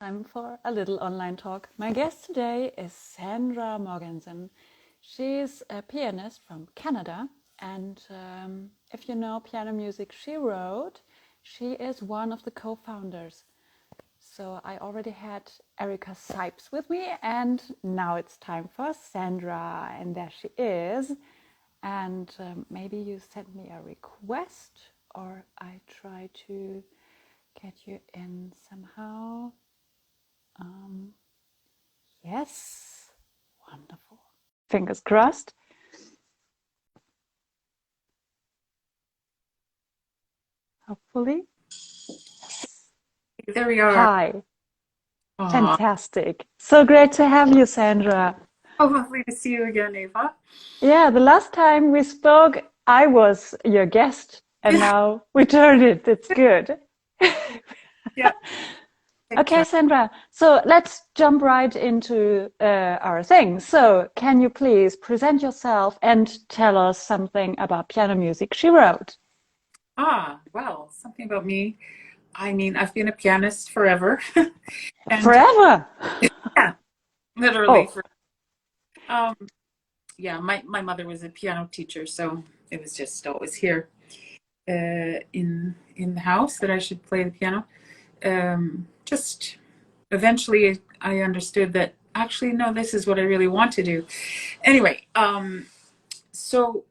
time for a little online talk. My guest today is Sandra Mogensen. She's a pianist from Canada, and if you know Piano Music She Wrote, she is one of the co-founders. So I already had Erica Sipes with me, and now it's time for Sandra, and there she is. And maybe you send me a request, or I try to get you in somehow. Yes, wonderful. Fingers crossed. Hopefully. There we are. Hi, Aw. fantastic. So great to have you, Sandra. Oh, lovely to see you again, Ava. Yeah, the last time we spoke, I was your guest, and Yeah, now we turned it. It's good. yeah. Take Okay, care. Sandra. So let's jump right into our thing. So, can you please present yourself and tell us something about piano music she wrote? Well, something about me. I mean, I've been a pianist forever. And Forever. yeah, literally Oh, for um yeah, my mother was a piano teacher, so it was just always here in the house that I should play the piano. Just eventually I understood that actually no, this is what I really want to do. Anyway, so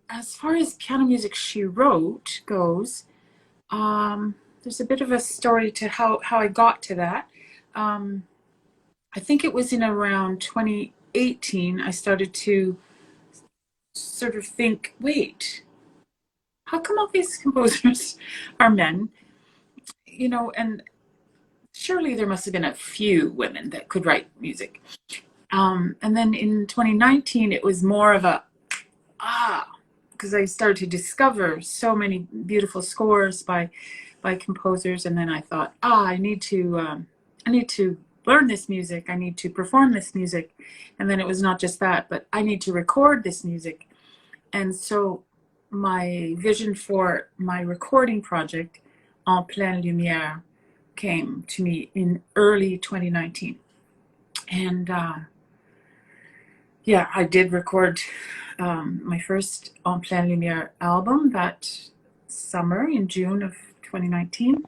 as far as piano music she wrote goes, there's a bit of a story to how I got to that. Um, I think it was in around 2018 I started to sort of think, wait, how come all these composers are men? And surely there must have been a few women that could write music. And then in 2019, it was more of a because I started to discover so many beautiful scores by composers, and then I thought, I need to learn this music. I need to perform this music, and then it was not just that, but I need to record this music. And so my vision for my recording project, En Pleine Lumière, came to me in early 2019, and yeah, I did record my first En Pleine Lumière album that summer in June of 2019 in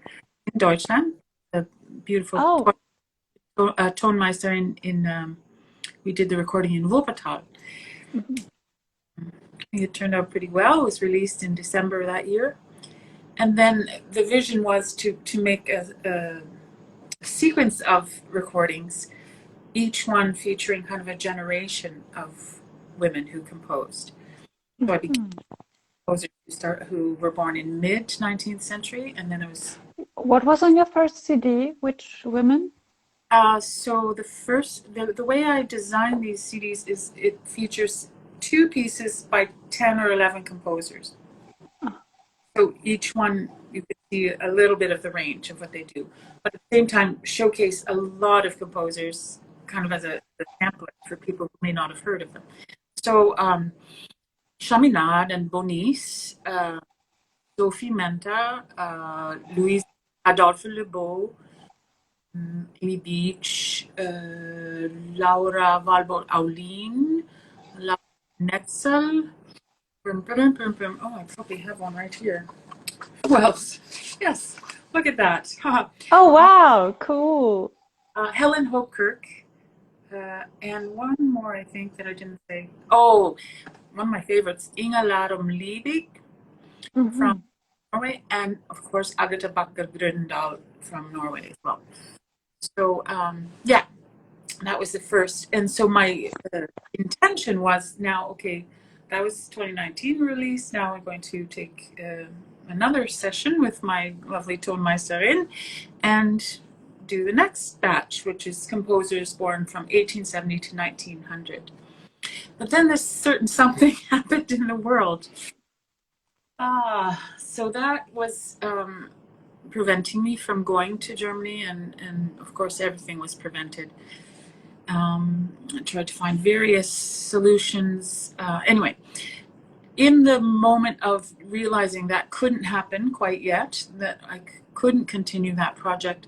Deutschland. The beautiful oh, Tonmeister we did the recording in Wuppertal. mhm. It turned out pretty well. It was released in December that year. And then the vision was to make a sequence of recordings, each one featuring kind of a generation of women who composed. So I became Mhm. composers who were born in mid 19th century, and then it was What was on your first CD? Which women? so the way I designed these CDs is it features two pieces by 10 or 11 composers. Ah, So each one you could see a little bit of the range of what they do, but at the same time showcase a lot of composers kind of as a template for people who may not have heard of them. So Chaminade and Bonis, Sophie Menta, Louise Adolphe Lebeau, Amy Beach, Laura Walbot-Aulin, Laura Netzel. Oh, I probably have one right here. Who else? Yes, look at that. oh, wow, cool. Helen Hopkirk, and one more I think that I didn't say. Oh, one of my favorites, Inga Larum Liebig from Mhm. Norway, and of course Agatha Bakker Grøndal from Norway as well. So yeah, that was the first. And so my intention was now, okay, that was 2019 release. Now I'm going to take another session with my lovely tonmeisterin and do the next batch, which is composers born from 1870 to 1900. But then this certain something happened in the world. So that was preventing me from going to Germany, and of course everything was prevented. I tried to find various solutions. Anyway, in the moment of realizing that couldn't happen quite yet, that I couldn't continue that project,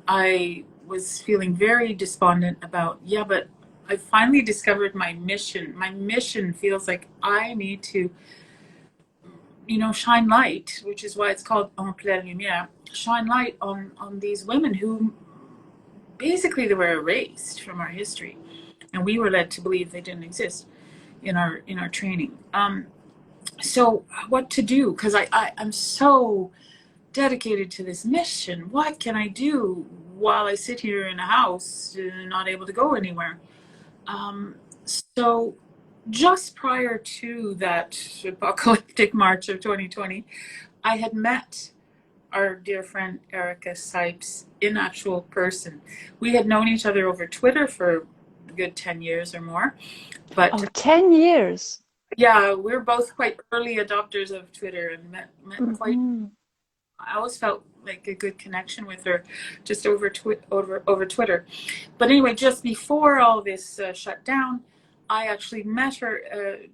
I was feeling very despondent about, yeah, but I finally discovered my mission. My mission feels like I need to, shine light, which is why it's called En Pleine Lumière, shine light on these women who basically they were erased from our history. And we were led to believe they didn't exist in our training. So what to do? Because I'm so dedicated to this mission. What can I do while I sit here in a house, not able to go anywhere? So just prior to that apocalyptic March of 2020, I had met our dear friend Erica Sipes in actual person. We had known each other over Twitter for a good 10 years or more. But 10 years. yeah, we're both quite early adopters of Twitter and met quite. I always felt like a good connection with her just over Twitter. But anyway, just before all this shut down, I actually met her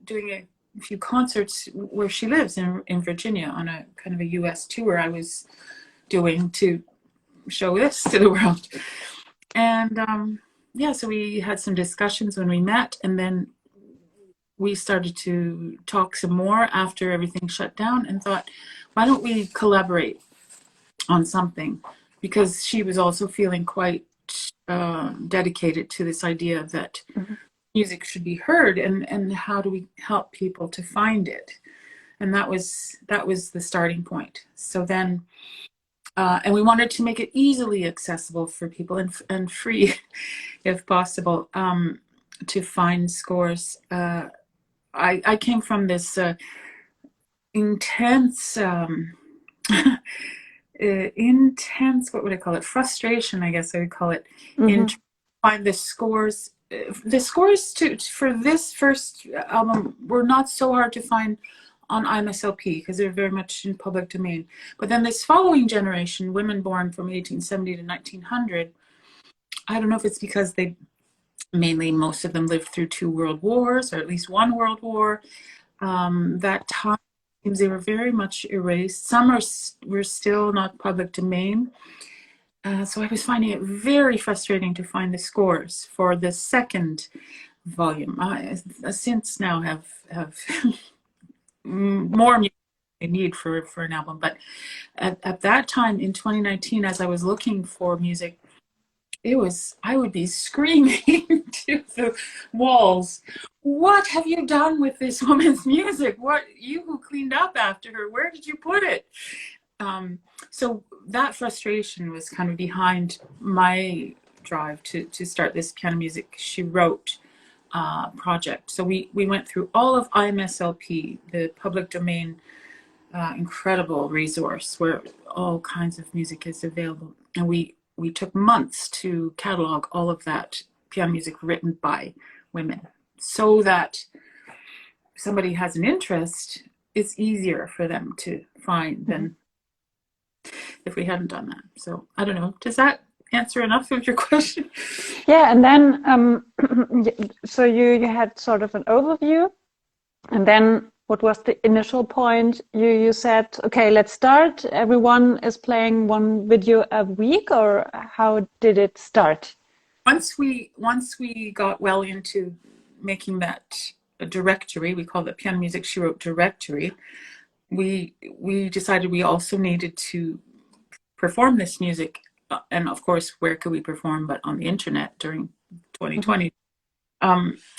doing a few concerts where she lives in Virginia on a kind of a US tour I was doing to show this to the world. And so we had some discussions when we met, and then we started to talk some more after everything shut down and thought, why don't we collaborate on something? Because she was also feeling quite dedicated to this idea that music should be heard, and how do we help people to find it? And that was the starting point. So then, and we wanted to make it easily accessible for people and free, if possible, to find scores. I came from this intense, what would I call it? Frustration, I guess I would call it, in trying to find the scores. The scores for this first album were not so hard to find on IMSLP because they're very much in public domain. But then this following generation, women born from 1870 to 1900, I don't know if it's because most of them lived through 2 world wars, or at least 1 world war. That time, they were very much erased. Some were still not public domain. So I was finding it very frustrating to find the scores for the second volume. I since now have more music I need for an album. But at that time in 2019, as I was looking for music, I would be screaming to the walls, what have you done with this woman's music? You who cleaned up after her, where did you put it? So that frustration was kind of behind my drive to start this piano music she wrote project. So we went through all of IMSLP, the public domain incredible resource where all kinds of music is available. And we took months to catalog all of that piano music written by women, so that somebody has an interest, it's easier for them to find than if we hadn't done that. So I don't know, does that answer enough of your question? Yeah, and then so you had sort of an overview, and then what was the initial point? You said, okay, let's start. Everyone is playing 1 video a week, or how did it start? Once we got well into making that a directory, we called it Piano Music She Wrote Directory, we decided we also needed to perform this music, and of course, where could we perform but on the internet during 2020?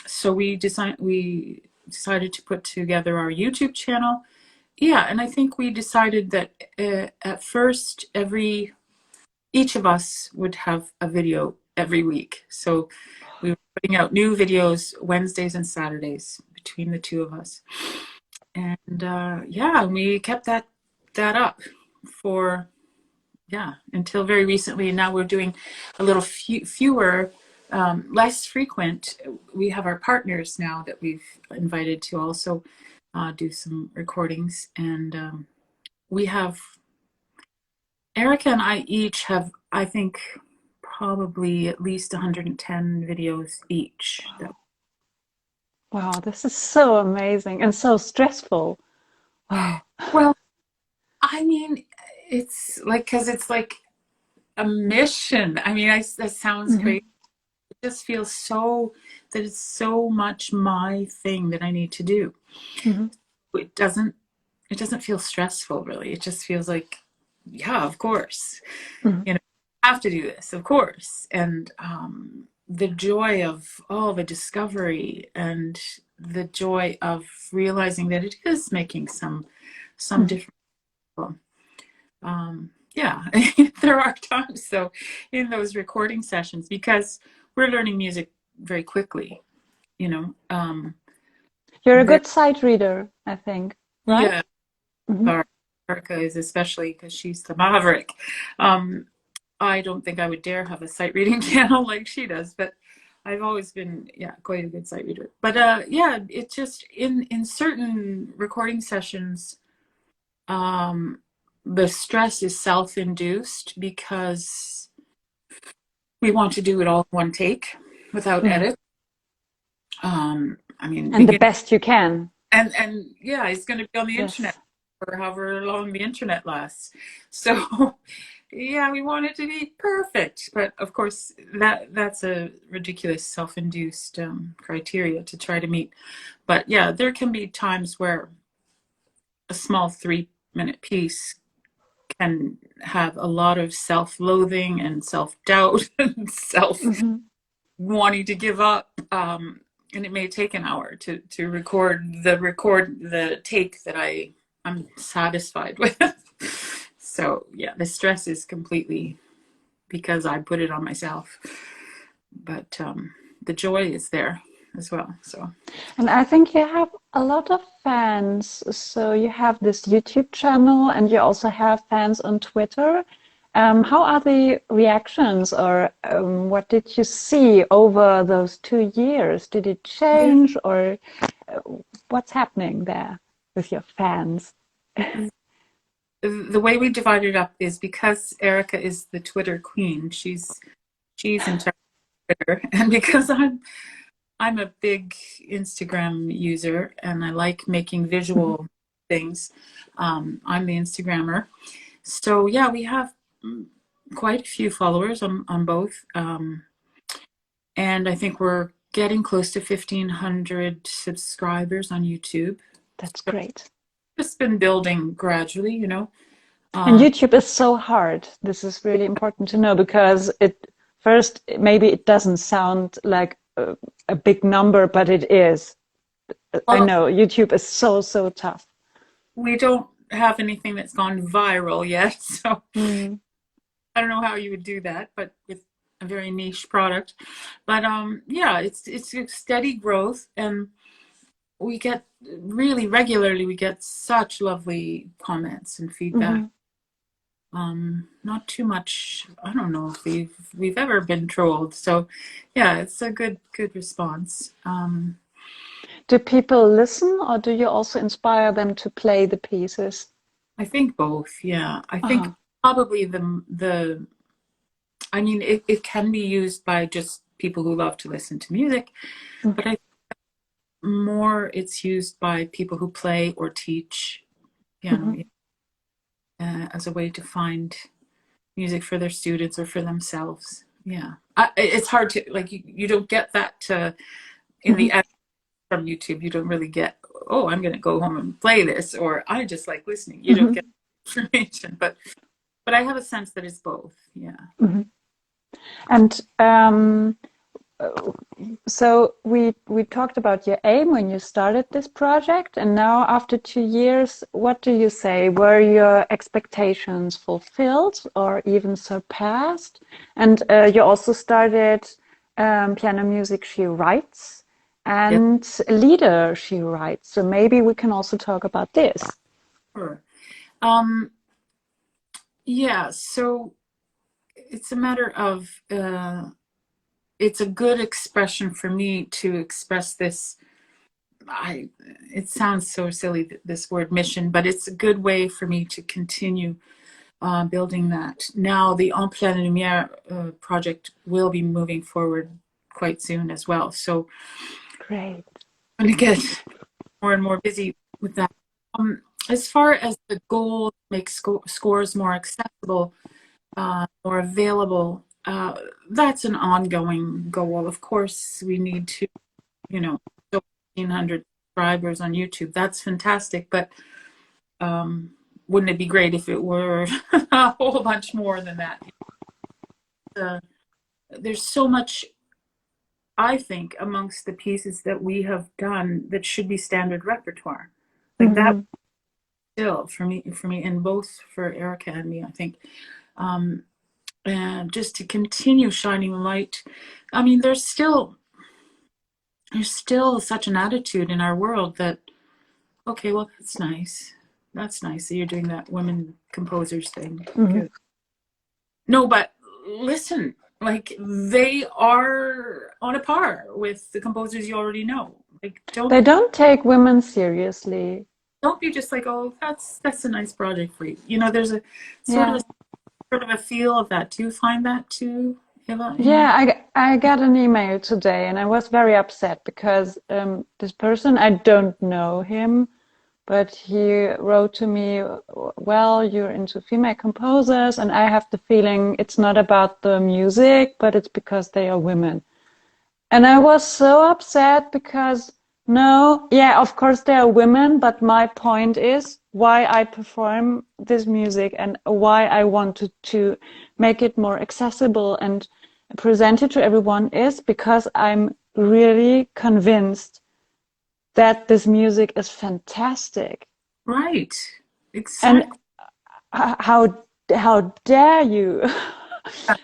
So we decided to put together our YouTube channel. Yeah, and I think we decided that at first each of us would have a video every week. So we were putting out new videos Wednesdays and Saturdays between the 2 of us. And we kept that up for until very recently. And now we're doing a little fewer, less frequent. We have our partners now that we've invited to also do some recordings, and we have Erica and I each have, I think, probably at least 110 videos each. Wow, this is so amazing and so stressful. Wow. Well, I mean, it's like, because it's like a mission. I mean, that sounds Mm-hmm. crazy. It just feels so that it's so much my thing that I need to do. Mm-hmm. It doesn't it doesn't feel stressful really. It just feels like, yeah, of course. Mm-hmm. You know, I have to do this, of course. And the joy of all the discovery and the joy of realizing that it is making some Mm-hmm. difference. Yeah, there are times so in those recording sessions because we're learning music very quickly, you know. You're a That good sight reader, I think, right? yeah, Mm-hmm. Erica is especially because she's the maverick. I don't think I would dare have a sight reading channel like she does, but I've always been, yeah, quite a good sight reader. But yeah, it just in certain recording sessions, um, the stress is self-induced because we want to do it all in one take without Mm-hmm. edit. I mean, And the begin best you can. and yeah, it's going to be on the internet Yes. for however long the internet lasts. So yeah, we want it to be perfect, but of course that's a ridiculous self-induced criteria to try to meet. But yeah, there can be times where a small 3-minute piece can have a lot of self-loathing and self-doubt and self Mm-hmm. wanting to give up, and it may take an hour to record the take that I'm satisfied with. So yeah, the stress is completely because I put it on myself, but the joy is there as well. So And I think you have a lot of fans. So you have this YouTube channel and you also have fans on Twitter. How are the reactions, or what did you see over those 2 years? Did it yeah, change, or what's happening there with your fans? the way we divide it up is because Erica is the Twitter queen. She's in charge of Twitter, and because I'm a big Instagram user and I like making Mhm. visual things. I'm the Instagrammer. So yeah, we have quite a few followers on both. And I think we're getting close to 1,500 subscribers on YouTube. That's So great. it's been building gradually, you know. And Um, YouTube is so hard. This is really important to know because it first, maybe it doesn't sound like a big number, but it is. I well, know YouTube is so, so tough. we don't have anything that's gone viral yet, so Mm. I don't know how you would do that, but with a very niche product. But yeah, it's a steady growth, and we get really regularly. We get such lovely comments and feedback. Hmm. Not too much. I don't know if we've ever been trolled. So, yeah, it's a good response. Do people listen, or do you also inspire them to play the pieces? I think both. Yeah, I think Uh-huh. probably the. I mean, it can be used by just people who love to listen to music, Mm. but I more it's used by people who play or teach piano, Mhm. as a way to find music for their students or for themselves. Yeah, it's hard to like you don't get that in the Mhm. edit from YouTube. You don't really get, oh, I'm going to go home and play this, or I just like listening. You don't Mhm. get information, but I have a sense that it's both. Yeah. Mhm. And so we talked about your aim when you started this project, and now after 2 years, what do you say? Were your expectations fulfilled or even surpassed? And you also started Piano Music She Writes Yeah. and Leader She Writes. So maybe we can also talk about this. Sure. Um, yeah. So it's a matter of it's a good expression for me to express this. I it sounds so silly this word mission, but it's a good way for me to continue building that. Now the En Pleine Lumière project will be moving forward quite soon as well. So Great. I'm going to get more and more busy with that. As far as the goal to make scores more accessible, more available. That's an ongoing goal. Of course, we need to, you know, 1,500 subscribers on YouTube. That's fantastic, but um, wouldn't it be great if it were a whole bunch more than that? Uh, there's so much, I think, amongst the pieces that we have done that should be standard repertoire. Like that Mm-hmm. still for me, and both for Erica and me, I think. Um, and just to continue shining the light. I mean, there's still such an attitude in our world that, okay, well, that's nice. That's nice that you're doing that women composers thing. Mm-hmm. Good. No, but listen, like they are on a par with the composers you already know. Like They don't take women seriously. don't be just like, oh, that's a nice project for you. There's a sort of Yeah. a sort of a feel of that. Do you find that too, Eva, in your Yeah, I got an email today and I was very upset because this person, I don't know him, but he wrote to me, well, you're into female composers, and I have the feeling it's not about the music, but it's because they are women. And I was so upset because no, yeah, of course there are women, but my point is why I perform this music and why I wanted to make it more accessible and present it to everyone is because I'm really convinced that this music is fantastic. right? And Exactly. how dare you?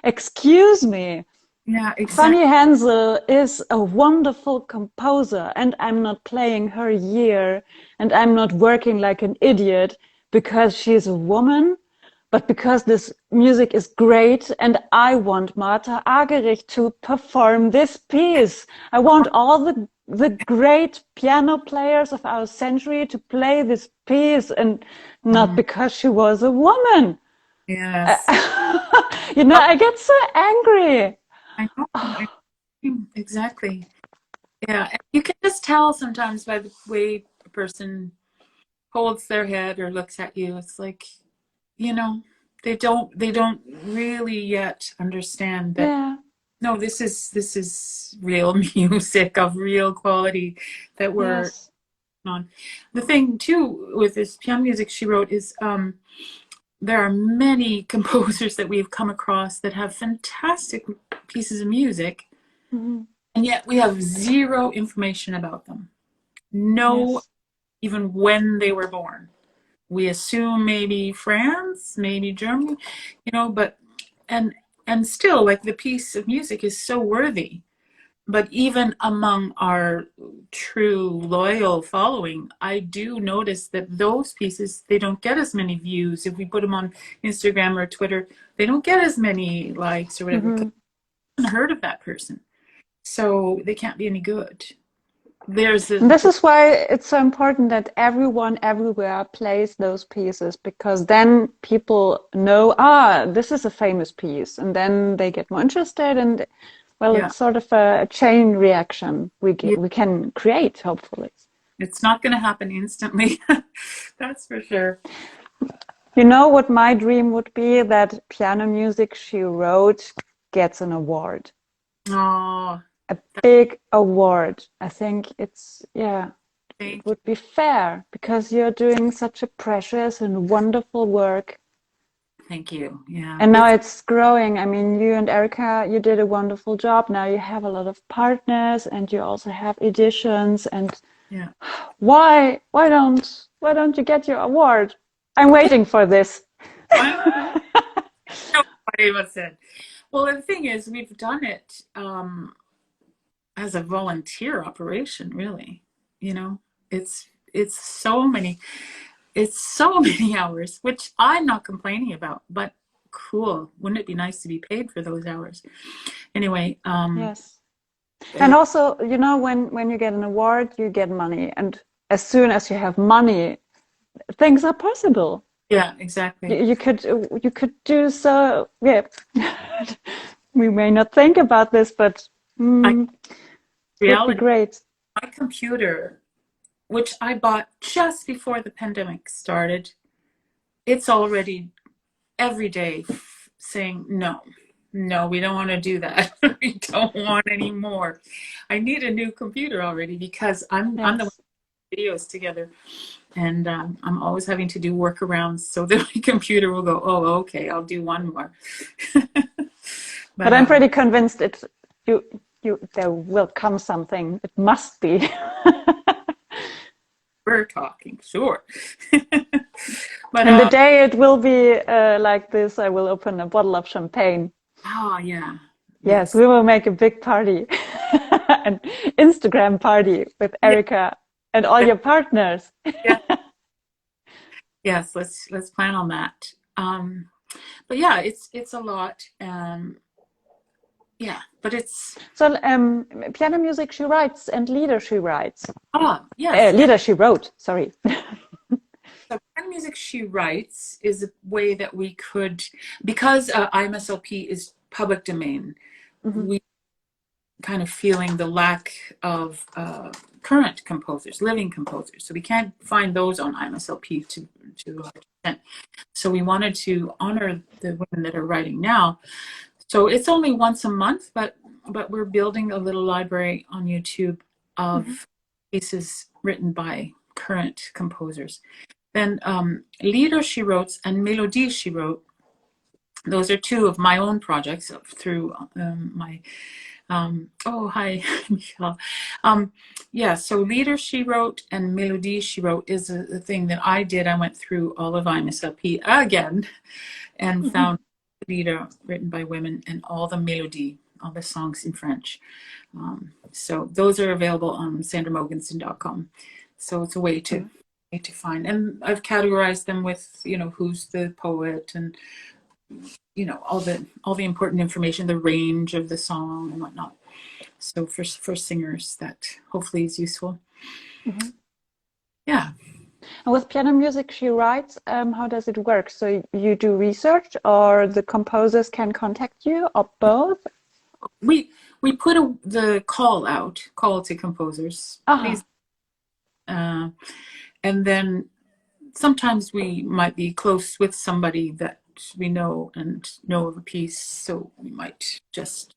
Excuse me. Yeah, Fanny exactly. Hensel is a wonderful composer, and I'm not playing her year, and I'm not working like an idiot because she's a woman, but because this music is great, and I want Martha Argerich to perform this piece. I want all the great piano players of our century to play this piece, and not Mm, because she was a woman. yes. Oh, I get so angry. I know. Exactly. Yeah, and you can just tell sometimes by the way a person holds their head or looks at you. It's like, you know, they don't really yet understand that Yeah. no, this is real music of real quality that we're Yes. on. The thing too with this piano music she wrote is there are many composers that we've come across that have fantastic pieces of music, Mhm. and yet we have zero information about them. No, Yes. even when they were born. We assume maybe France, maybe Germany, but and and still like the piece of music is so worthy. But even among our true loyal following, I do notice that those pieces they don't get as many views. If we put them on Instagram or Twitter, they don't get as many likes or whatever because Hmm. I haven't heard of that person. So they can't be any good. There's And a this is why it's so important that everyone everywhere plays those pieces because then people know, this is a famous piece, and then they get more interested, and well, yeah, it's sort of a chain reaction yeah. we can create, hopefully. It's not going to happen instantly. That's for sure. You know what my dream would be? That piano music she wrote gets an award, Oh, a big award. I think it thank would be fair because you're doing such a precious and wonderful work. thank you. Yeah, And now it's it's growing. I mean, you and Erica, you did a wonderful job. Now you have a lot of partners and you also have editions. And yeah. why don't you get your award? I'm waiting for this. I know what Ava said. Well, the thing is, we've done it as a volunteer operation, really. You know, it's it's so many it's so many hours, which I'm not complaining about, but cool. Wouldn't it be nice to be paid for those hours? Anyway, Yes. And uh, also, when you get an award, you get money. And as soon as you have money, things are possible. yeah, You, exactly. you could you could do so. Yeah, we may not think about this, but I it would be reality, great. my computer, which I bought just before the pandemic started, it's already every day saying, no, we don't want to do that. We don't want any more. I need a new computer already because I'm the one Yes. with videos together. And I'm always having to do workarounds so that my computer will go, oh, okay, I'll do one more. But I'm pretty convinced there will come something. It must be. we're talking, sure. But And the day it will be like this, I will open a bottle of champagne. oh yeah, Yes, yes, we will make a big party, an Instagram party with yeah, Erica and all your partners. yeah, yes. Let's plan on that. But yeah, it's a lot. Yeah, but it's So piano music she writes and lieder she writes. yes, Lieder she wrote, sorry. so piano music she writes is a way that we could, because IMSLP is public domain, Mm-hmm. we kind of feeling the lack of current composers, living composers. So we can't find those on IMSLP to a large extent. So we wanted to honor the women that are writing now. So it's only once a month, but we're building a little library on YouTube of Mm-hmm. pieces written by current composers. Then Lieder she wrote and Melodies she wrote. Those are two of my own projects through my oh, hi, Michelle. Yeah, so Lieder she wrote and Melodies she wrote is a thing that I did. I went through all of IMSLP again and Mm-hmm. found Lieder written by women and all the melody, all the songs in French. So those are available on sandramogensen.com. So it's a way to find, and I've categorized them with, who's the poet and all the important information, the range of the song and whatnot. So for singers, that hopefully is useful. Mm-hmm. Yeah. And with piano music she writes, how does it work? So you do research, or the composers can contact you, or both? We put the call to composers, please. And then sometimes we might be close with somebody that we know and know of a piece, so we might just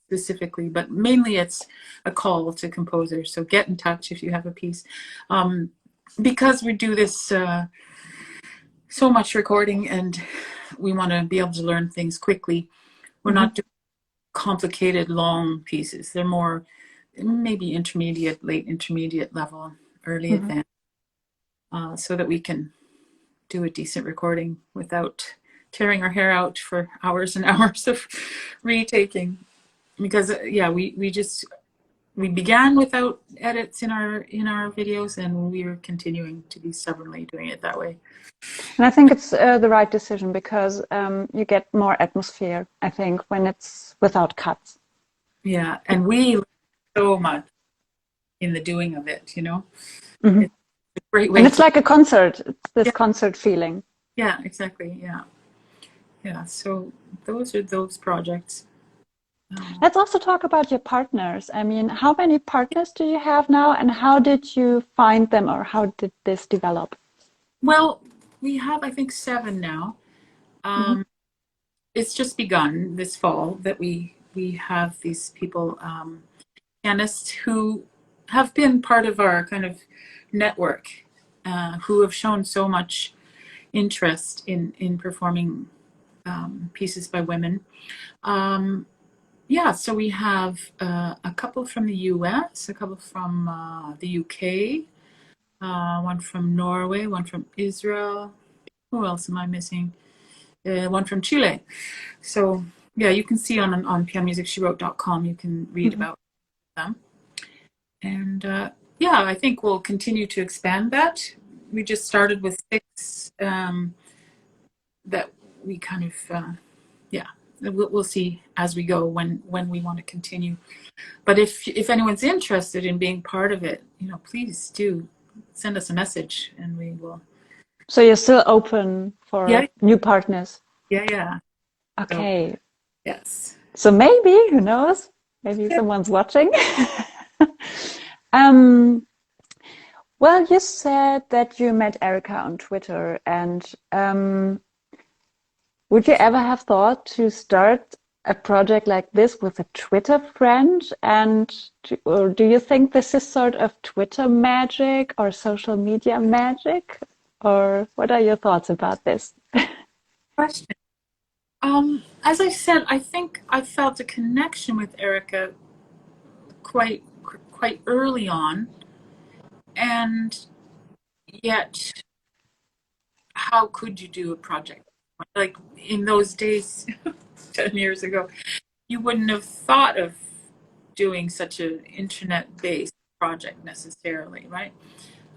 specifically, but mainly it's a call to composers. So get in touch if you have a piece. Because we do this so much recording and we want to be able to learn things quickly, we're Mm-hmm. not doing complicated long pieces. They're more maybe intermediate, late intermediate level, early Mm-hmm. advanced, so that we can do a decent recording without tearing our hair out for hours and hours of retaking. Because we began without edits in our videos, and we are continuing to be stubbornly doing it that way. And I think it's the right decision, because you get more atmosphere, I think, when it's without cuts. Yeah, and we learn so much in the doing of it, Mm-hmm. It's a great way And it's like a concert. It's this concert feeling. yeah, exactly. Yeah, so those are those projects. Let's also talk about your partners. I mean, how many partners do you have now, and how did you find them, or how did this develop? Well, we have, I think, 7 now. Mm-hmm. It's just begun this fall that we have these people, pianists who have been part of our kind of network, who have shown so much interest in performing pieces by women. Yeah, so we have a couple from the US, a couple from the UK, one from Norway, one from Israel. Who else am I missing? One from Chile. So yeah, you can see on pianomusicsherewrote.com, you can read Mm-hmm. about them. And yeah, I think we'll continue to expand that. We just started with 6 that we kind of yeah, we'll see as we go when we want to continue. But if anyone's interested in being part of it, please do send us a message and we will. So you're still open Yeah, for new partners? yeah. So Okay. yes. So maybe, who knows? Maybe Yeah. someone's watching. um, well, you said that you met Erica on Twitter, and Would you ever have thought to start a project like this with a Twitter friend? Or do you think this is sort of Twitter magic or social media magic? Or what are your thoughts about this? Question. As I said, I think I felt a connection with Erica quite early on, and yet, how could you do a project like in those days, 10 years ago? You wouldn't have thought of doing such an internet-based project necessarily, right?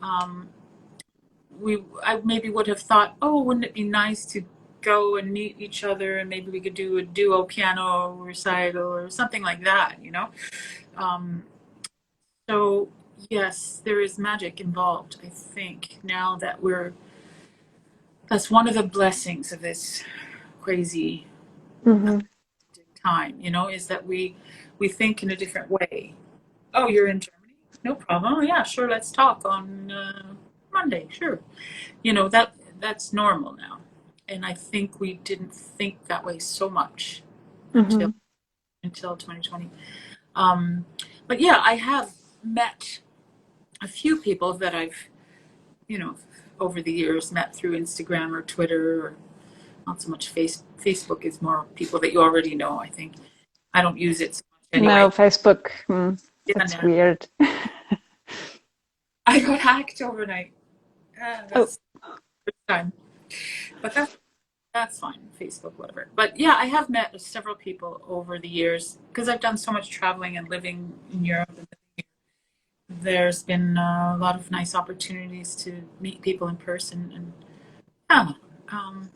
Um, I maybe would have thought, oh, wouldn't it be nice to go and meet each other, and maybe we could do a duo piano recital or something like that, you know? Um, so yes, there is magic involved, I think, now that that's one of the blessings of this crazy Hmm. time, you know, is that we think in a different way. Oh, you're in Germany? No problem. Oh, yeah, sure. Let's talk on Monday. Sure. You know, that's normal now. And I think we didn't think that way so much until Hmm. 2020. Um, but yeah, I have met a few people that I've, you know, over the years met through Instagram or Twitter, or not so much Facebook is more people that you already know, I think. I don't use it so much No, anyway. Facebook, Yeah, that's no. weird. I got hacked overnight. Oh, That's the first time. But that's fine. Facebook, whatever. But yeah, I have met several people over the years because I've done so much traveling and living in Europe. There's been a lot of nice opportunities to meet people in person, and yeah, um,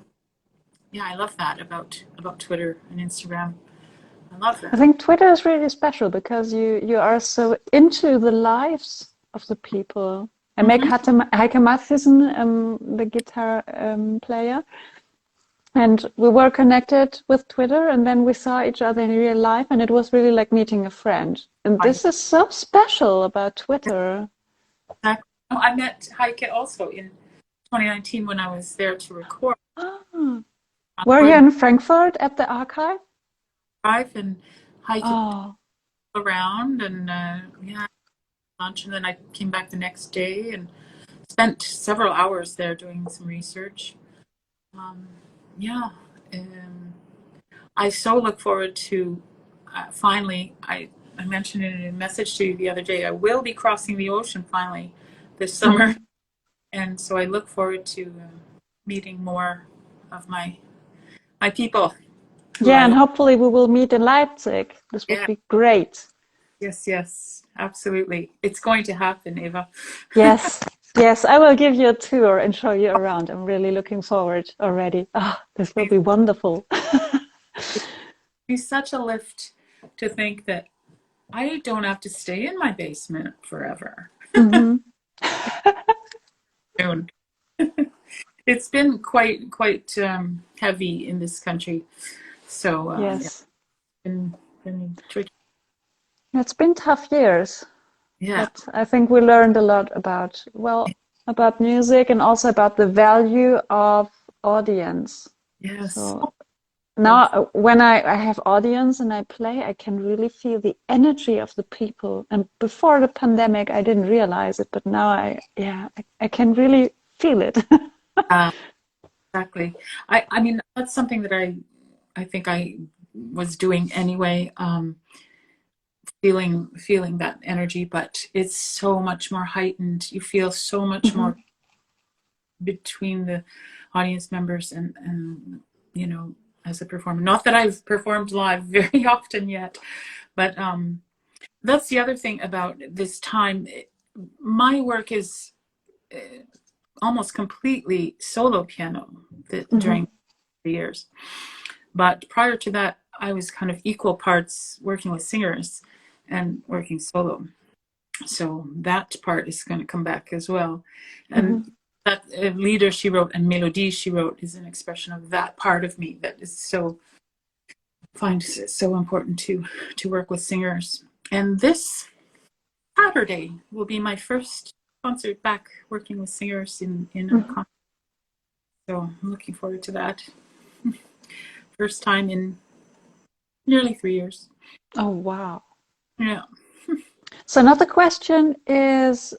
yeah, I love that about Twitter and Instagram. I love I that. think Twitter is really special because you are so into the lives of the people. I make Hmm. Heike Mathisen, the guitar player, and we were connected with Twitter, and then we saw each other in real life, and it was really like meeting a friend. And I this is so special about Twitter. I met Heike also in 2019 when I was there to record. Ah, were We're you in in Frankfurt at the archive? drive, and Heike Oh, around, and yeah, lunch, and then I came back the next day and spent several hours there doing some research. Um, yeah, um, I so look forward to finally. I mentioned in a message to you the other day. I will be crossing the ocean finally this summer, mhm. and so I look forward to meeting more of my people who Yeah, I and love. hopefully we will meet in Leipzig. This would Yeah, be great. yes, absolutely. It's going to happen, Eva. Yes, yes, I will give you a tour and show you around. I'm really looking forward already. Ah, this will be wonderful. Be such a lift to think that I don't have to stay in my basement forever. Hmm. Soon. It's been quite heavy in this country, so yeah, Yes, been tricky. it's been tough years, Yeah, but I think we learned a lot about, well, about music and also about the value of audience. yes, So yes, now when I have audience and I play, I can really feel the energy of the people. And before the pandemic, I didn't realize it, but now I can really feel it. uh, exactly. I mean that's something that I think I was doing anyway. Feeling that energy, but it's so much more heightened. You feel so much Hmm. more between the audience members and you know, as a performer. Not that I've performed live very often yet, but that's the other thing about this time. My work is almost completely solo piano Hmm. during the years, but prior to that I was kind of equal parts working with singers and working solo. So that part is going to come back as well. Hmm. And that lieder she wrote and melody she wrote is an expression of that part of me that is so find it so important to work with singers. And this Saturday will be my first concert back working with singers in a Hmm. concert. So I'm looking forward to that. first time in nearly 3 years. Oh, wow. Yeah. So another question is,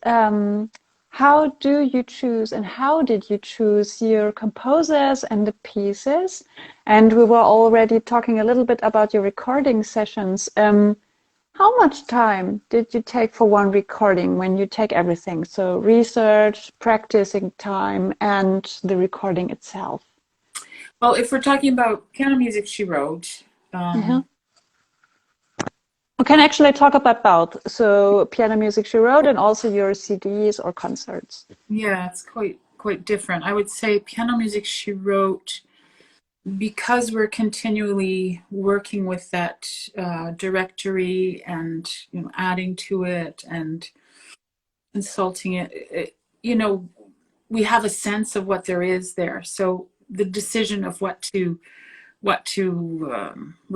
how do you choose and how did you choose your composers and the pieces? And we were already talking a little bit about your recording sessions. How much time did you take for one recording when you take everything? So research, practicing time, and the recording itself. Well, if we're talking about piano music she wrote, Uh-huh. We can actually talk about both. So piano music she wrote and also your CDs or concerts. yeah, it's quite different. I would say piano music she wrote, because we're continually working with that directory and adding to it and consulting it, we have a sense of what there is there. So the decision of what to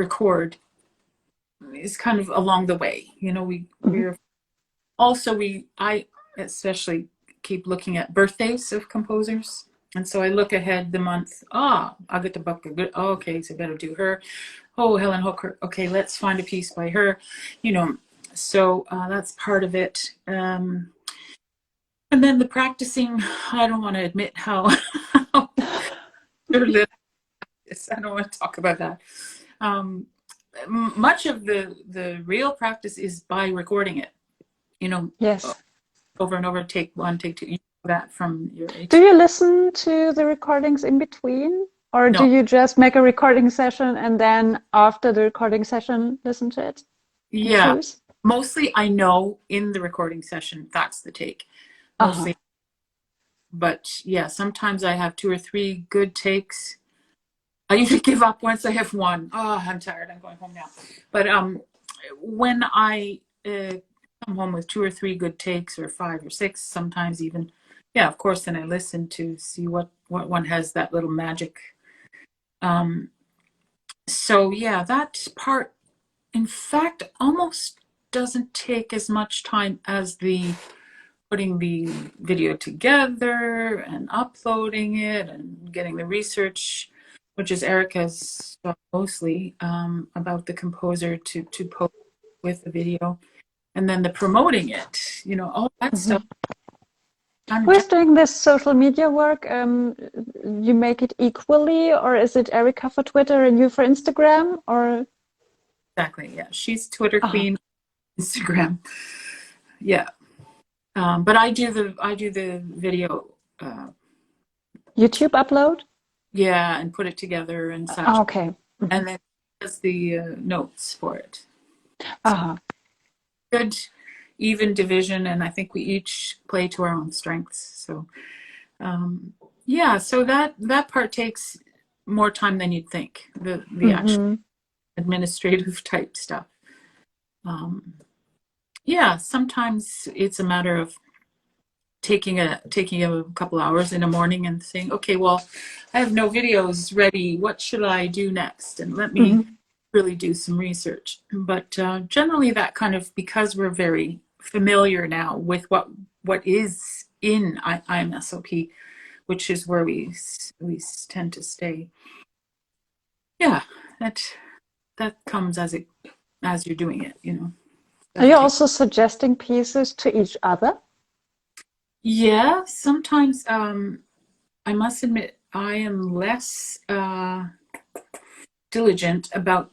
record is kind of along the way. We're also I especially keep looking at birthdays of composers. And so I look ahead the month. Agatha Buck. Oh, okay, so I better do her. Oh, Helen Hooker. Okay, let's find a piece by her. So that's part of it. And then the practicing. I don't want to admit how little is. I don't want to talk about that. Much of the real practice is by recording it. Yes. Over and over. Take one, take two. You know that from your age. Do you listen to the recordings in between? Or do No. you just make a recording session and then after the recording session, listen to it and Yeah. choose? Mostly I know in the recording session, that's the take. Uh-huh. Mostly. But yeah, sometimes I have 2 or 3 good takes. I usually give up once I have one. Oh, I'm tired. I'm going home now. But when I come home with 2 or 3 good takes, or 5 or 6, sometimes even, yeah, of course, then I listen to see what one has that little magic. So yeah, that part, in fact, almost doesn't take as much time as the putting the video together and uploading it and getting the research, which is Erica's mostly, about the composer to post with the video, and then the promoting it, all that stuff. Who is doing this social media work? You make it equally, or is it Erica for Twitter and you for Instagram, or? Exactly, yeah. She's Twitter Uh-huh. queen, Instagram. Yeah. But I do the video, YouTube upload? yeah, and put it together and such. Okay. And then does the notes for it. Uh-huh. Good even division, and I think we each play to our own strengths. So yeah, so that part takes more time than you'd think, the actual administrative type stuff. Yeah, sometimes it's a matter of taking a couple hours in the morning and saying, okay, well, I have no videos ready, what should I do next, and let me really do some research. But generally that kind of, because we're very familiar now with what is in IMSOP, which is where we tend to stay. Yeah, that comes as you're doing it, Are you also suggesting pieces to each other? Yeah, sometimes I must admit I am less diligent about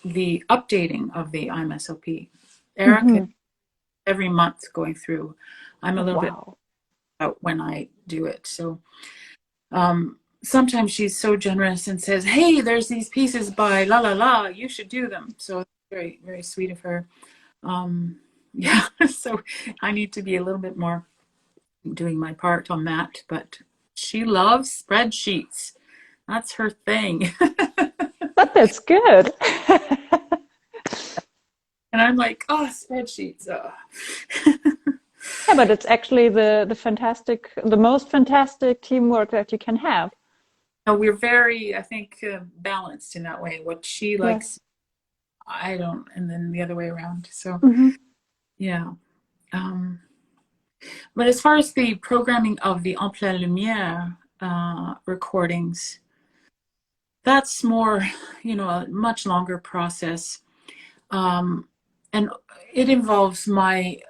the updating of the IMSOP. Erica, every month going through. I'm a little bit Wow. out when I do it. So sometimes she's so generous and says, hey, there's these pieces by la la la, you should do them. So it's very, very sweet of her. Yeah, so I need to be a little bit more doing my part on that, but she loves spreadsheets. That's her thing. But that's good. And I'm like, oh, spreadsheets. Yeah, but it's actually the most fantastic teamwork that you can have. No, we're very, I think, balanced in that way. What she Yes. likes, I don't, and then the other way around. So, yeah. But as far as the programming of the En Pleine Lumière recordings, that's more, a much longer process. And it involves my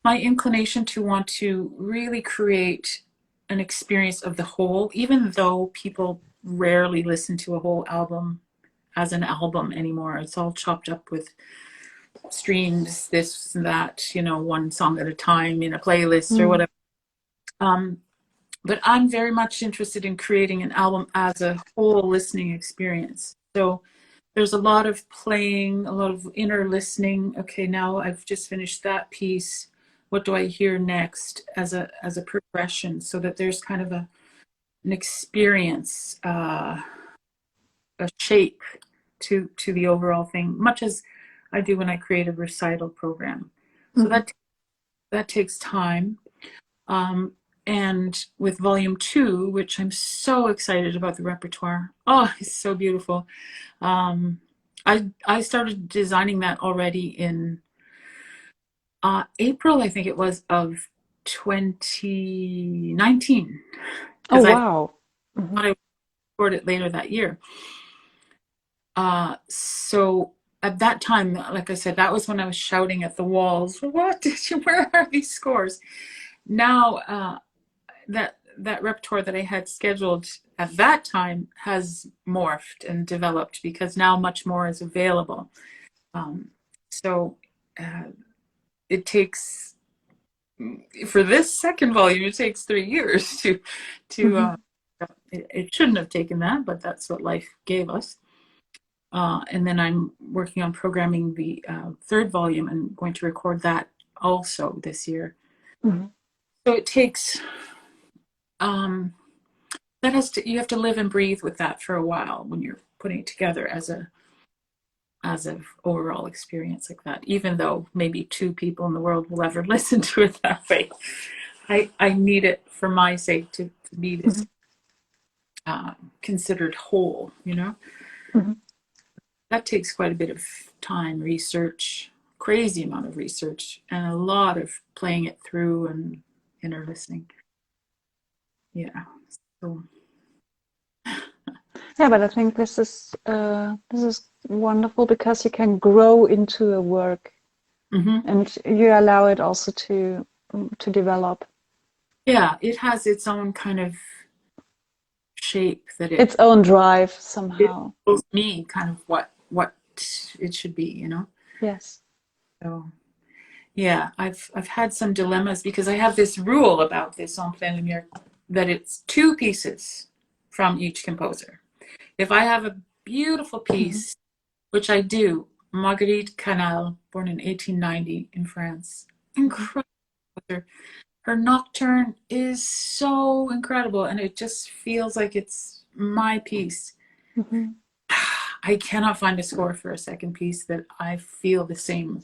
inclination to want to really create an experience of the whole, even though people rarely listen to a whole album as an album anymore. It's all chopped up with streams, this and that, one song at a time in a playlist or whatever. But I'm very much interested in creating an album as a whole listening experience. So there's a lot of playing, a lot of inner listening. Okay, now I've just finished that piece. What do I hear next as a progression, so that there's kind of an experience, a shape to the overall thing, much as I do when I create a recital program. So that takes time. And with volume 2, which I'm so excited about the repertoire. Oh, it's so beautiful. I started designing that already in April, I think it was, of 2019. Oh, Because I wow. thought I would record it later that year. So at that time, like I said, that was when I was shouting at the walls, where are these scores? Now, that repertoire that I had scheduled at that time has morphed and developed, because now much more is available. So it takes, for this second volume, it takes 3 years to it shouldn't have taken that, but that's what life gave us. And then I'm working on programming the third volume and going to record that also this year. So it takes, you have to live and breathe with that for a while when you're putting it together as an overall experience like that, even though maybe 2 people in the world will ever listen to it that way. I need it for my sake to be this considered whole, That takes quite a bit of time, research, crazy amount of research, and a lot of playing it through and inner listening. Yeah. So. Yeah, but I think this is wonderful, because you can grow into a work, and you allow it also to develop. Yeah, it has its own kind of shape, that its own drive somehow. It shows me kind of what it should be, Yes. So yeah, I've had some dilemmas, because I have this rule about this en plein lumière, that it's 2 pieces from each composer. If I have a beautiful piece, which I do, Marguerite Canal, born in 1890 in France, incredible. Her nocturne is so incredible, and it just feels like it's my piece. I cannot find a score for a second piece that I feel the same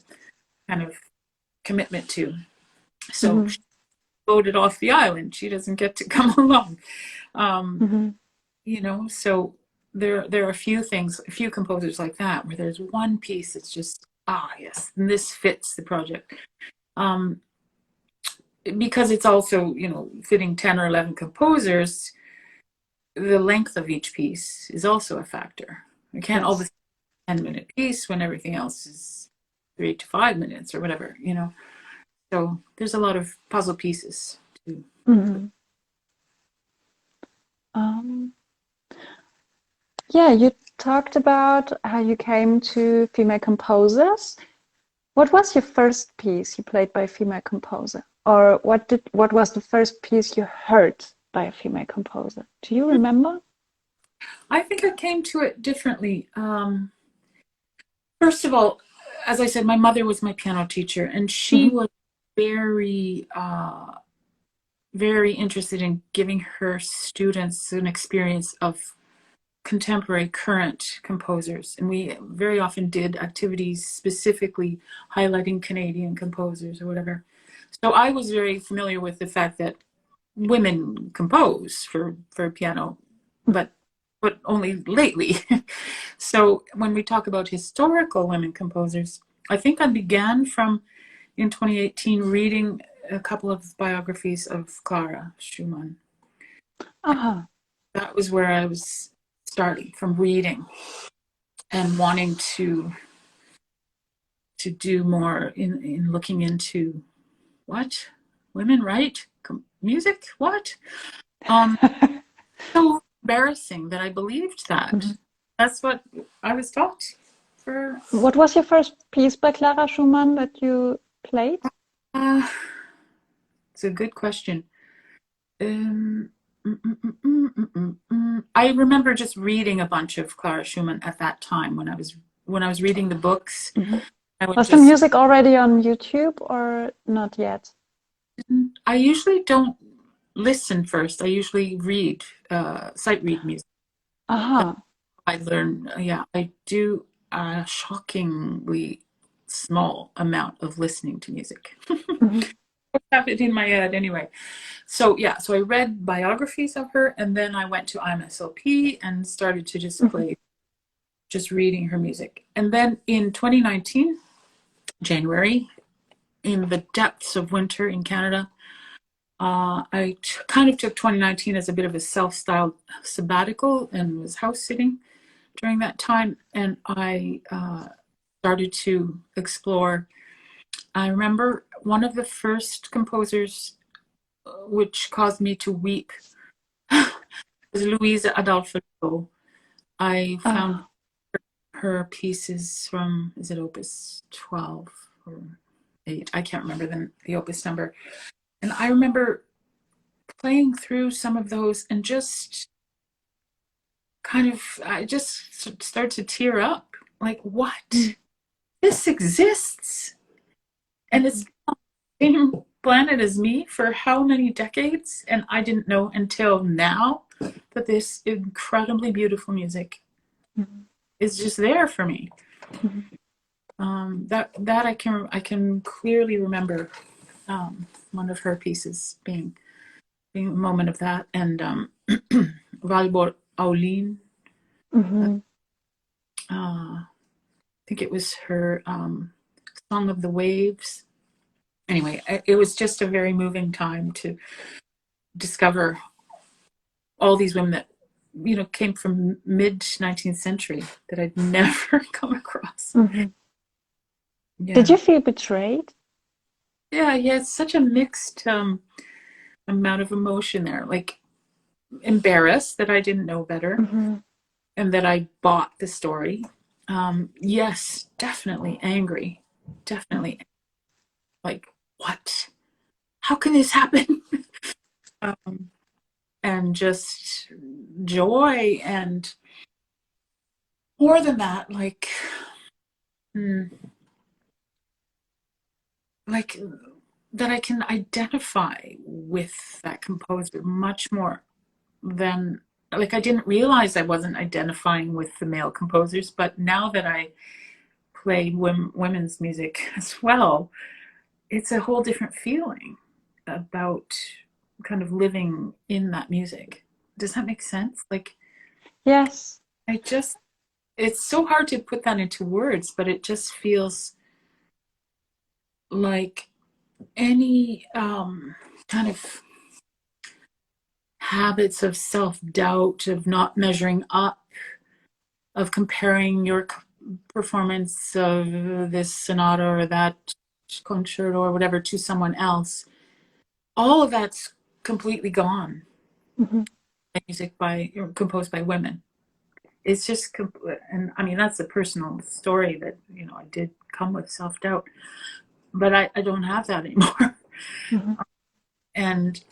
kind of commitment to. So she voted off the island. She doesn't get to come along. So there are a few composers like that, where there's one piece that's just, yes, and this fits the project. Because it's also, fitting 10 or 11 composers, the length of each piece is also a factor. We can't all this 10-minute piece when everything else is 3 to 5 minutes or whatever, So there's a lot of puzzle pieces too. Yeah, you talked about how you came to female composers. What was your first piece you played by a female composer? Or what was the first piece you heard by a female composer? Do you remember? I think I came to it differently. First of all, as I said, my mother was my piano teacher, and she was very, very interested in giving her students an experience of contemporary current composers. And we very often did activities specifically highlighting Canadian composers or whatever. So I was very familiar with the fact that women compose for piano, but only lately. So when we talk about historical women composers, I think I began in 2018 reading a couple of biographies of Clara Schumann. that was where I was starting from reading and wanting to do more in looking into what women write music. What? So embarrassing that I believed that. Mhm. That's what I was taught for. What was your first piece by Clara Schumann that you played? Uh, it's a good question. Um, I remember just reading a bunch of Clara Schumann at that time when I was reading the books. Mhm. I would Was the just. music already on YouTube or not yet? I usually don't listen first. I usually read, sight read music. Aha. I learn, yeah, I do a shockingly small amount of listening to music. Mhm. I have it in my head anyway. So yeah, so I read biographies of her, and then I went to IMSLP and started to just Mhm. play, just reading her music. And then in 2019, January, in the depths of winter in Canada, I kind of took 2019 as a bit of a self-styled sabbatical and was house sitting during that time. And I started to explore. I remember one of the first composers which caused me to weep was Louisa Adolfo. I found Ah. her pieces from, is it Opus 12 or 8? I can't remember the Opus number. And I remember playing through some of those and just kind of, I just start to tear up. Like, what? Mhm. This exists. And it's on the same planet as me for how many decades? And I didn't know until now that this incredibly beautiful music Mhm. is just there for me. Mhm. That I can clearly remember one of her pieces being a moment of that, and Valborg Aulin. Mhm. I think it was her Song of the Waves. Anyway, it was just a very moving time to discover all these women that came from mid 19th century that I'd never come across. Mhm. Did Yeah, you feel betrayed? yeah. It's such a mixed amount of emotion there. Like embarrassed that I didn't know better Mhm. and that I bought the story. Yes, definitely angry. Definitely like, what? How can this happen? um, and just joy, and more than that, hmm, like that I can identify with that composer much more than, like, I didn't realize I wasn't identifying with the male composers, but now that I play women's music as well, it's a whole different feeling about kind of living in that music. Does that make sense? Like, Yes. I just, it's so hard to put that into words, but it just feels like any kind of habits of self-doubt, of not measuring up, of comparing your performance of this sonata or that concerto or whatever to someone else, all of that's completely gone. Mhm. Music composed by women, it's just and I mean, that's a personal story that I did come with self-doubt, but I don't have that anymore. Mhm. And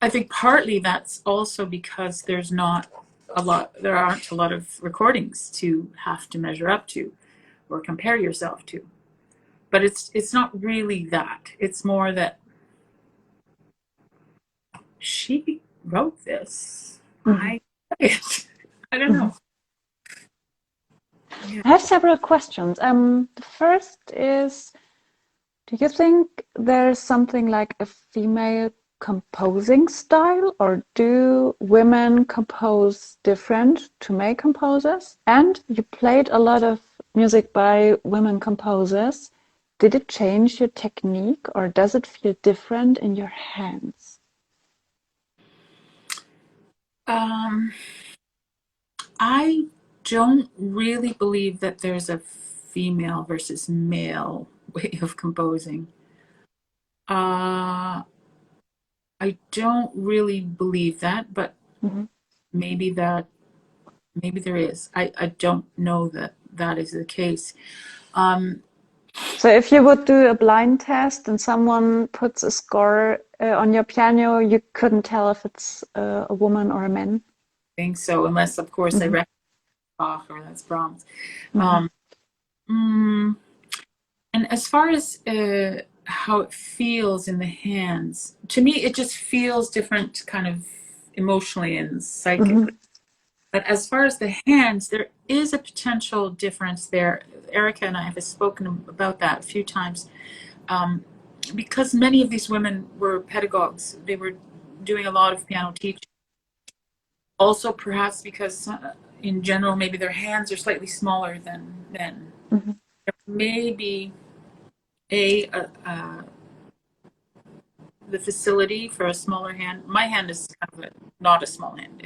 I think partly that's also because there aren't a lot of recordings to have to measure up to or compare yourself to. But it's not really that. It's more that she wrote this. Mhm. I don't Mhm. know. Yeah. I have several questions. The first is, do you think there's something like a female composing style, or do women compose different to male composers? And you played a lot of music by women composers. Did it change your technique, or does it feel different in your hands? Um, I don't really believe that there's a female versus male way of composing. I don't really believe that, but Mhm. maybe there is. I don't know that that is the case. So if you would do a blind test and someone puts a score on your piano, you couldn't tell if it's a woman or a man? I think so, unless of course I Mhm. recognize Bach or that's Brahms. Mhm. Um, mm, and as far as how it feels in the hands, to me it just feels different, kind of emotionally and psychically. Mhm. But as far as the hands, there is a potential difference there. Erica and I have spoken about that a few times. Um, because many of these women were pedagogues, they were doing a lot of piano teaching. Also, perhaps because in general, maybe their hands are slightly smaller than men. Mhm. There may be a the facility for a smaller hand. My hand is kind of not a small hand.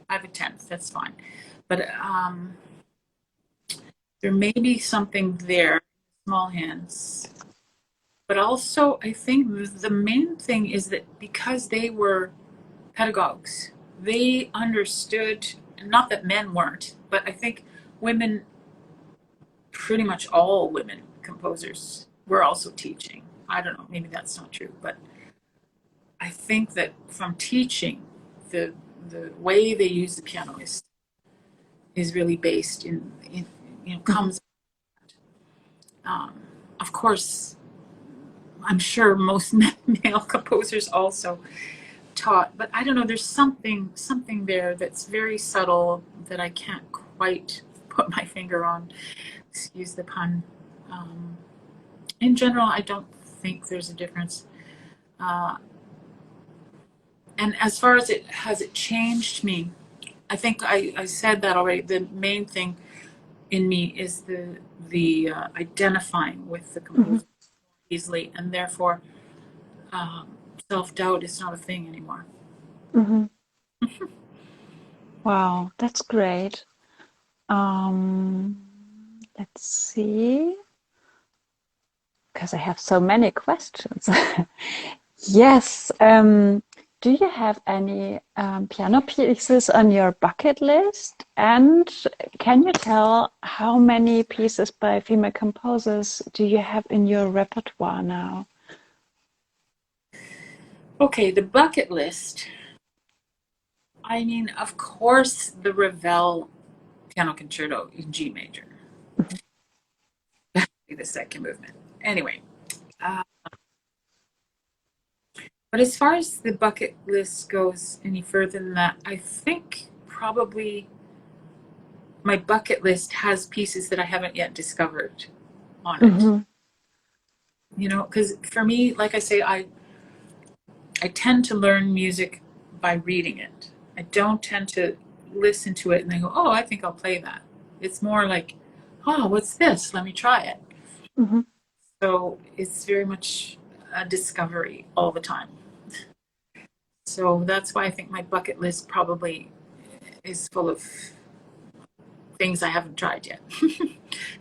I have a tenth. That's fine, but there may be something there, small hands. But also, I think the main thing is that because they were pedagogues, they understood, not that men weren't, but I think women, pretty much all women composers, were also teaching. I don't know, maybe that's not true, but I think that from teaching, the the way they use the piano is really based in Mhm. comes. Um, of course, I'm sure most male composers also taught, but I don't know. There's something there that's very subtle that I can't quite put my finger on. Excuse the pun. Um, in general, I don't think there's a difference. Uh, and as far as it has it changed me, I think I said that already. The main thing in me is the identifying with the Mhm. composer easily, and therefore self doubt is not a thing anymore. Mhm. Wow, that's great. Let's see, because I have so many questions. Yes. Do you have any piano pieces on your bucket list? And can you tell how many pieces by female composers do you have in your repertoire now? Okay, the bucket list. I mean, of course, the Ravel piano concerto in G major, the second movement. Anyway, uh, but as far as the bucket list goes any further than that, I think probably my bucket list has pieces that I haven't yet discovered on it. Hmm. Because for me, like I say, I tend to learn music by reading it. I don't tend to listen to it and then go, oh, I think I'll play that. It's more like, oh, what's this? Let me try it. Hmm. So it's very much a discovery all the time. So that's why I think my bucket list probably is full of things I haven't tried yet.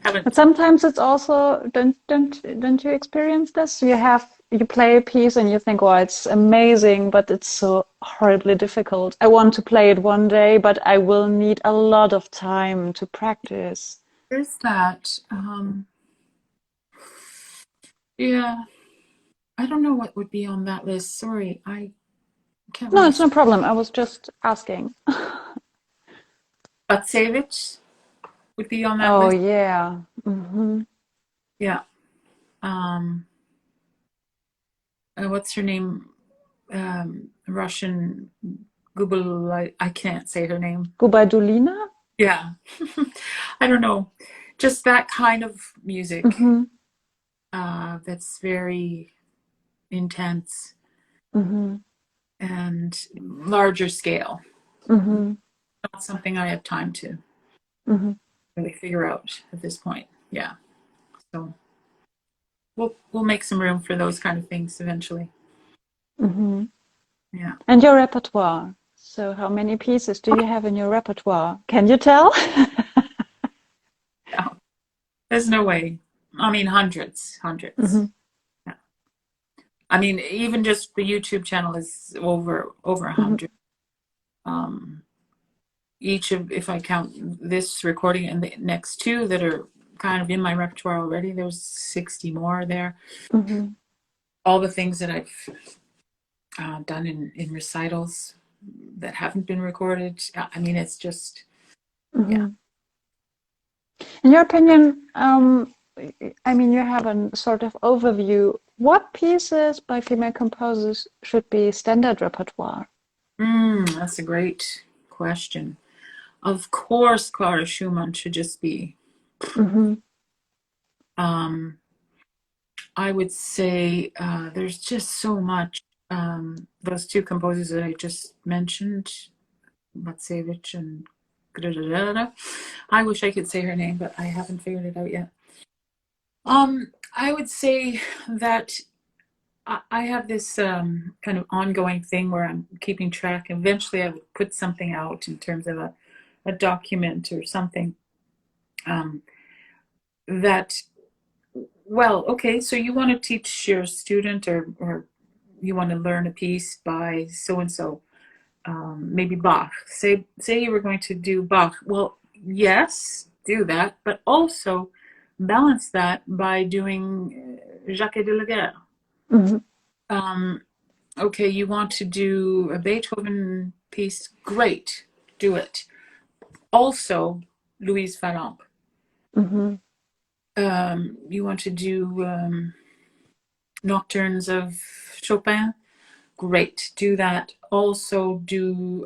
But haven't. sometimes it's also don't you experience this? You play a piece and you think, oh, it's amazing, but it's so horribly difficult. I want to play it one day, but I will need a lot of time to practice. There's that. Yeah, I don't know what would be on that list. Sorry, I can't No, really. it's no problem. I was just asking. Batsevich would be on that Oh list. yeah. Hmm. Yeah. Um, what's her name? Russian Gubel. I can't say her name. Gubaidulina? Yeah. I don't know. Just that kind of music Hmm. that's very intense Hmm. and larger scale. Hmm. Not something I have time to Hmm. really figure out at this point. Yeah. So we'll make some room for those kind of things eventually. Hmm. Yeah. And your repertoire. So how many pieces do you have in your repertoire? Can you tell? No, there's no way. I mean, hundreds, hundreds. Hmm. Yeah. I mean, even just the YouTube channel is over a Hmm. hundred. Um, each of, if I count this recording and the next two that are kind of in my repertoire already, there's 60 more there. Hmm. All the things that I've done in recitals that haven't been recorded. I mean, it's just, yeah. Hmm. In your opinion, I mean, you have a sort of overview. What pieces by female composers should be standard repertoire? That's a great question. Of course, Clara Schumann should just be. Hmm. Um, I would say there's just so much. Those two composers that I just mentioned, Matsevich and I wish I could say her name, but I haven't figured it out yet. I would say that I have this kind of ongoing thing where I'm keeping track. Eventually, I would put something out in terms of a document or something um, that, well, okay, so you want to teach your student or you want to learn a piece by so and so, maybe Bach. Say you were going to do Bach. Well, yes, do that, but also balance that by doing Jacques de la Guerre. Hmm. Um, okay, you want to do a Beethoven piece? Great, do it. Also, Louise Farramp. Hmm. You want to do Nocturnes of Chopin? Great, do that. Also, do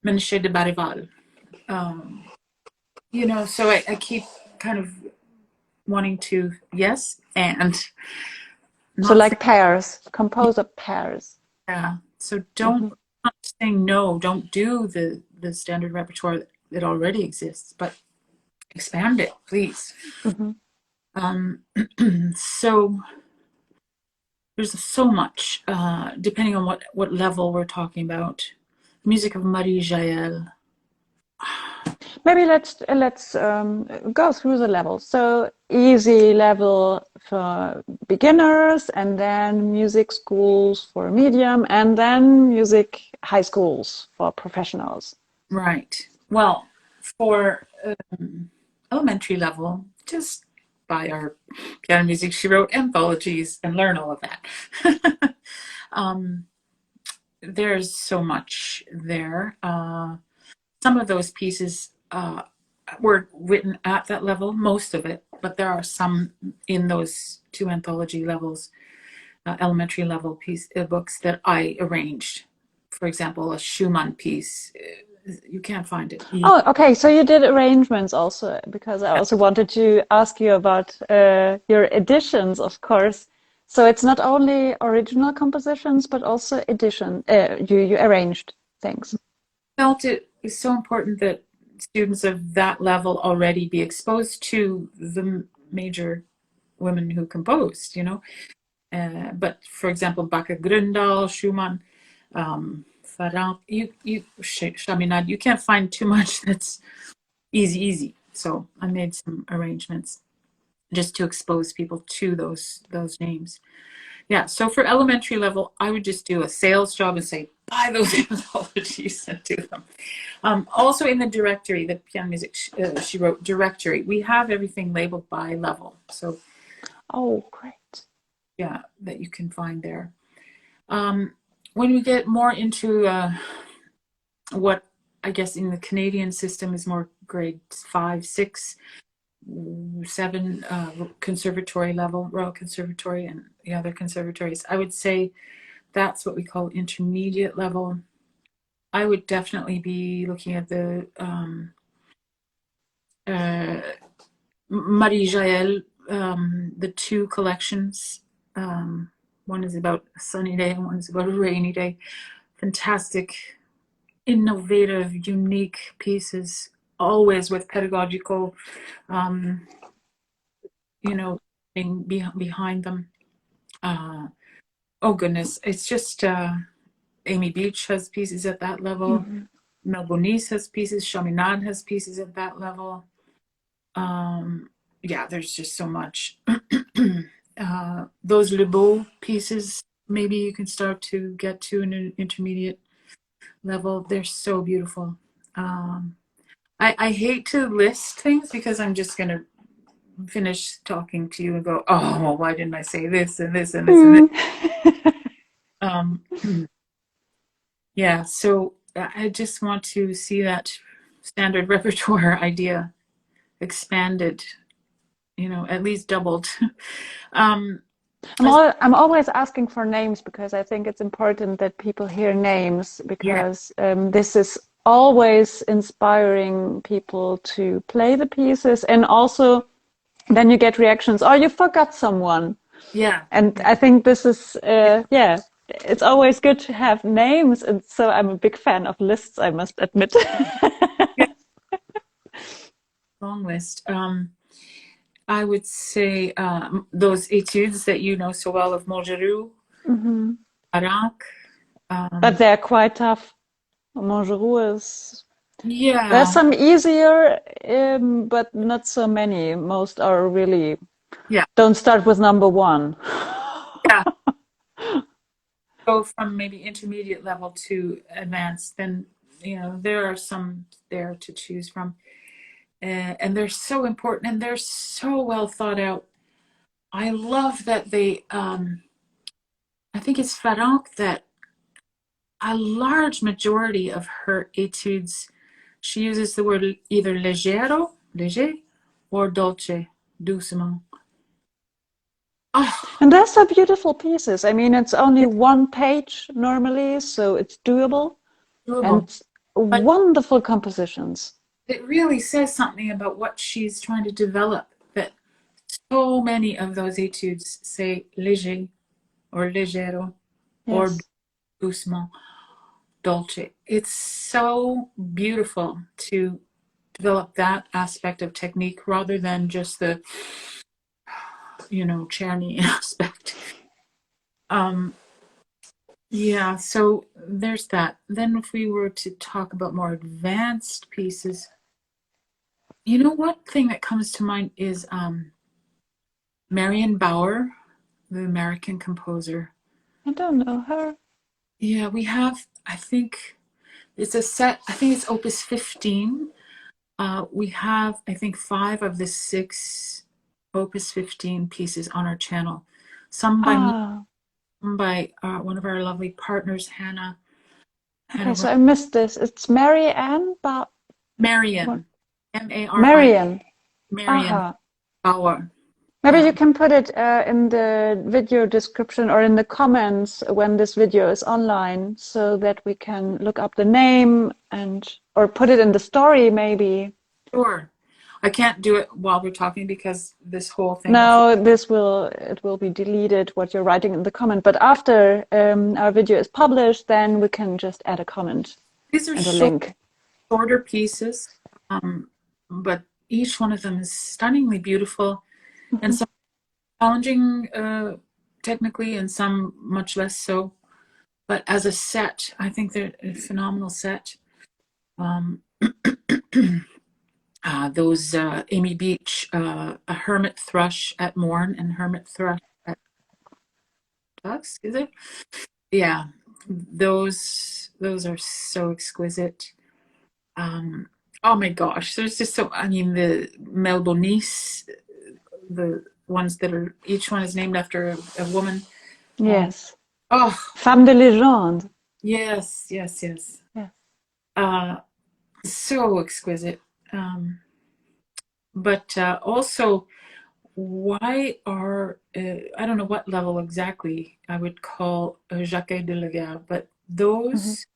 Ménager de Barival. Um, so I keep kind of wanting to, yes, and So not saying, like pairs, composer pairs. yeah. So Hmm. not saying no, don't do the standard repertoire that already exists, but expand it, please. Hmm. Um, so there's so much, depending on what level we're talking about. Music of Marie Jael. Maybe let's go through the levels. So easy level for beginners, and then music schools for medium, and then music high schools for professionals. Right. Well, for elementary level, just buy our piano music she wrote anthologies and learn all of that. um, there's so much there. Some of those pieces were written at that level, most of it, but there are some in those two anthology levels, elementary level books that I arranged. For example, a Schumann piece, you can't find it. Oh, okay. So you did arrangements also, because I also wanted to ask you about your editions, of course. So it's not only original compositions, but also edition. You arranged things. Felt it was so important that students of that level already be exposed to the major women who composed, but for example, Backe Gründal, Schumann, Farang, Chaminade, you can't find too much that's easy. So I made some arrangements just to expose people to those names. Yeah, so for elementary level, I would just do a sales job and say, buy those anthologies and do them. Also in the directory, the piano music she wrote directory, we have everything labeled by level. So Oh, great. yeah, that you can find there. When we get more into what I guess in the Canadian system is more grade 5, 6, 7 conservatory level, Royal Conservatory and the other conservatories, I would say that's what we call intermediate level. I would definitely be looking at the uh, Marie Jael, the two collections. One is about a sunny day and one is about a rainy day. Fantastic, innovative, unique pieces, always with pedagogical, um, thing behind them. Oh goodness, it's just Amy Beach has pieces at that level. Mhm. Melbourne has pieces. Chaminade has pieces at that level. Yeah, there's just so much. Those Le Beau pieces, maybe you can start to get to an intermediate level. They're so beautiful. I hate to list things because I'm just going to finish talking to you and go, oh, well, why didn't I say this and this and this and this? Mm. Um, yeah, so I just want to see that standard repertoire idea expanded, at least doubled. um, as, I'm always asking for names because I think it's important that people hear names yeah, because this is always inspiring people to play the pieces, and also then you get reactions, oh, you forgot someone. yeah, And yeah, I think this is, yeah, it's always good to have names. And so I'm a big fan of lists, I must admit. yeah, long list. I would say those etudes that you know so well of Montgeroux, Mhm. Arak. But they're quite tough. Montgeroux is, there's Yeah, some easier, but not so many. Most are really, yeah, don't start with number one. yeah. Go from maybe intermediate level to advanced, then there are some there to choose from, and they're so important and they're so well thought out. I love that they. I think it's Farranc that a large majority of her etudes, she uses the word either léger, or dolce, doucement. Oh, And they're so beautiful pieces. I mean, it's only one page normally, so it's doable. doable. And But wonderful compositions. it really says something about what she's trying to develop. That so many of those etudes say léger or leggero or Yes. doucement, dolce. It's so beautiful to develop that aspect of technique rather than just the Czerny aspect. Um, yeah, so there's that. Then if we were to talk about more advanced pieces, one thing that comes to mind is Marion Bauer, the American composer. I don't know her. Yeah, we have, I think it's a set, I think it's Opus 15. We have, I think, 5 of the 6 Opus 15 pieces on our channel. Some by me, Ah, some by one of our lovely partners, okay, Hannah so I missed this. It's Mary Ann, but what? Marion, Mari, Marian. Marion Aha. Bauer. Maybe Yeah, you can put it in the video description or in the comments when this video is online so that we can look up the name and or put it in the story maybe. sure. I can't do it while we're talking because this whole thing will. No, it will be deleted what you're writing in the comment, but after our video is published, then we can just add a comment These are and a link. shorter pieces, but each one of them is stunningly beautiful and Mhm. some challenging technically and some much less so. But as a set, I think they're a phenomenal set. Um, those Amy Beach, a hermit thrush at morn and hermit thrush at dusk, is it? Yeah, those are so exquisite. Um, oh my gosh, there's just so, I mean, the Melbournice, the ones that are, each one is named after a woman. Um, Yes. oh, Femme de légende. yes, yes, yes. Yeah. Uh, so exquisite. Um, but also, why are, I don't know what level exactly I would call Jacques de la Gare, but Mhm. those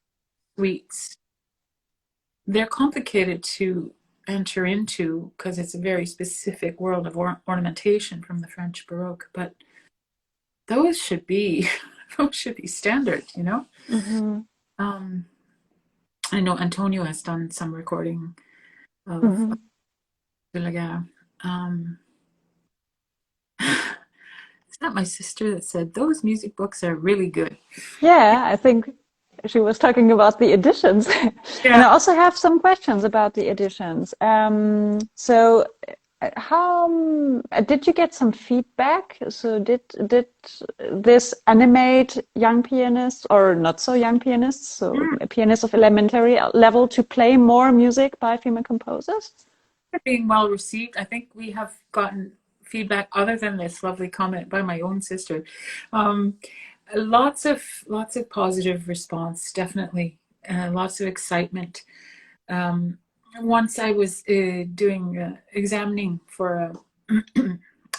suites, they're complicated to enter into because it's a very specific world of ornamentation from the French Baroque. But those should be those should be standard. Mhm. Um, I know Antonio has done some recording of Mhm. De la Gare. It's not my sister that said those music books are really good. Yeah, I think she was talking about the editions. And I Yeah. also have some questions about the editions. How did you get some feedback? So did this animate young pianists or not so young pianists, so pianists of elementary level, to play more music by female composers? Being well received. I think we have gotten feedback other than this lovely comment by my own sister. Um, lots of positive response, definitely. Lots of excitement. Um, Once I was doing examining for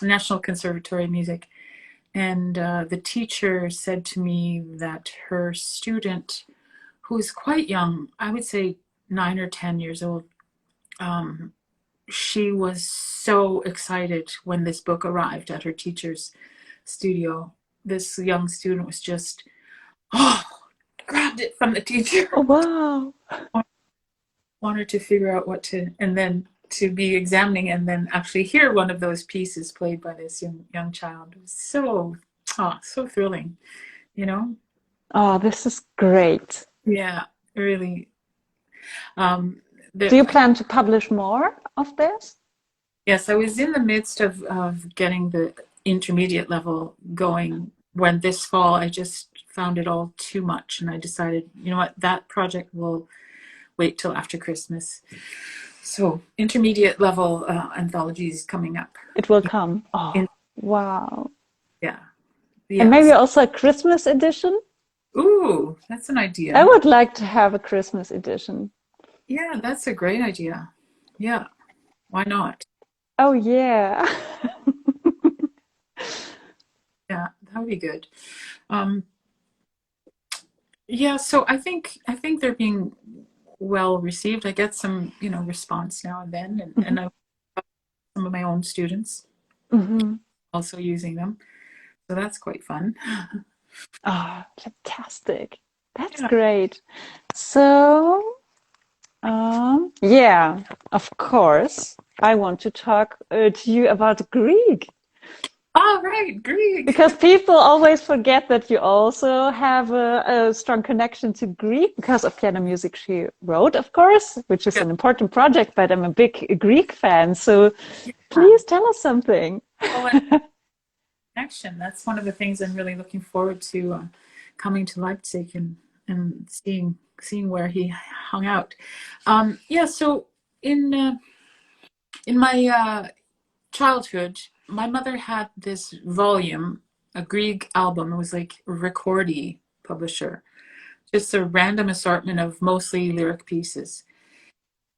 National Conservatory of Music, and the teacher said to me that her student, who is quite young, I would say 9 or 10 years old, um, she was so excited when this book arrived at her teacher's studio. This young student was just, oh, grabbed it from the teacher, Oh, wow. wanted to figure out what to, and then to be examining and then actually hear one of those pieces played by this young child. It was so thrilling, you know? Oh, this is great. Yeah, really. Um, Do the, you plan to publish more of this? yes, I was in the midst of getting the intermediate level going when this fall I just found it all too much, and I decided, you know what, that project will wait till after Christmas. So intermediate level anthologies coming up. It will come. In Oh, wow. Yeah, And maybe yes. also a Christmas edition. Ooh, that's an I idea. would like to have a Christmas edition. Yeah, that's a great idea. Yeah, why not? Oh, yeah. Yeah, that would be good. Um, yeah, so I think they're being well received. I get some, response now and then, and Mhm. I have some of my own students Mhm. also using them. So that's quite fun. Oh, fantastic. That's Yeah. great. So, yeah, of course, I want to talk to you about Greek. All right, Greek. Because people always forget that you also have a strong connection to Greek because of piano music she wrote, of course, which is Yeah. an important project, but I'm a big Greek fan. So Yeah. please tell us something. Oh, and connection. That's one of the things I'm really looking forward to, coming to Leipzig and seeing where he hung out. Yeah. So in uh, in my childhood, my mother had this volume, a Grieg album. It was like Recordi publisher, just a random assortment of mostly lyric pieces.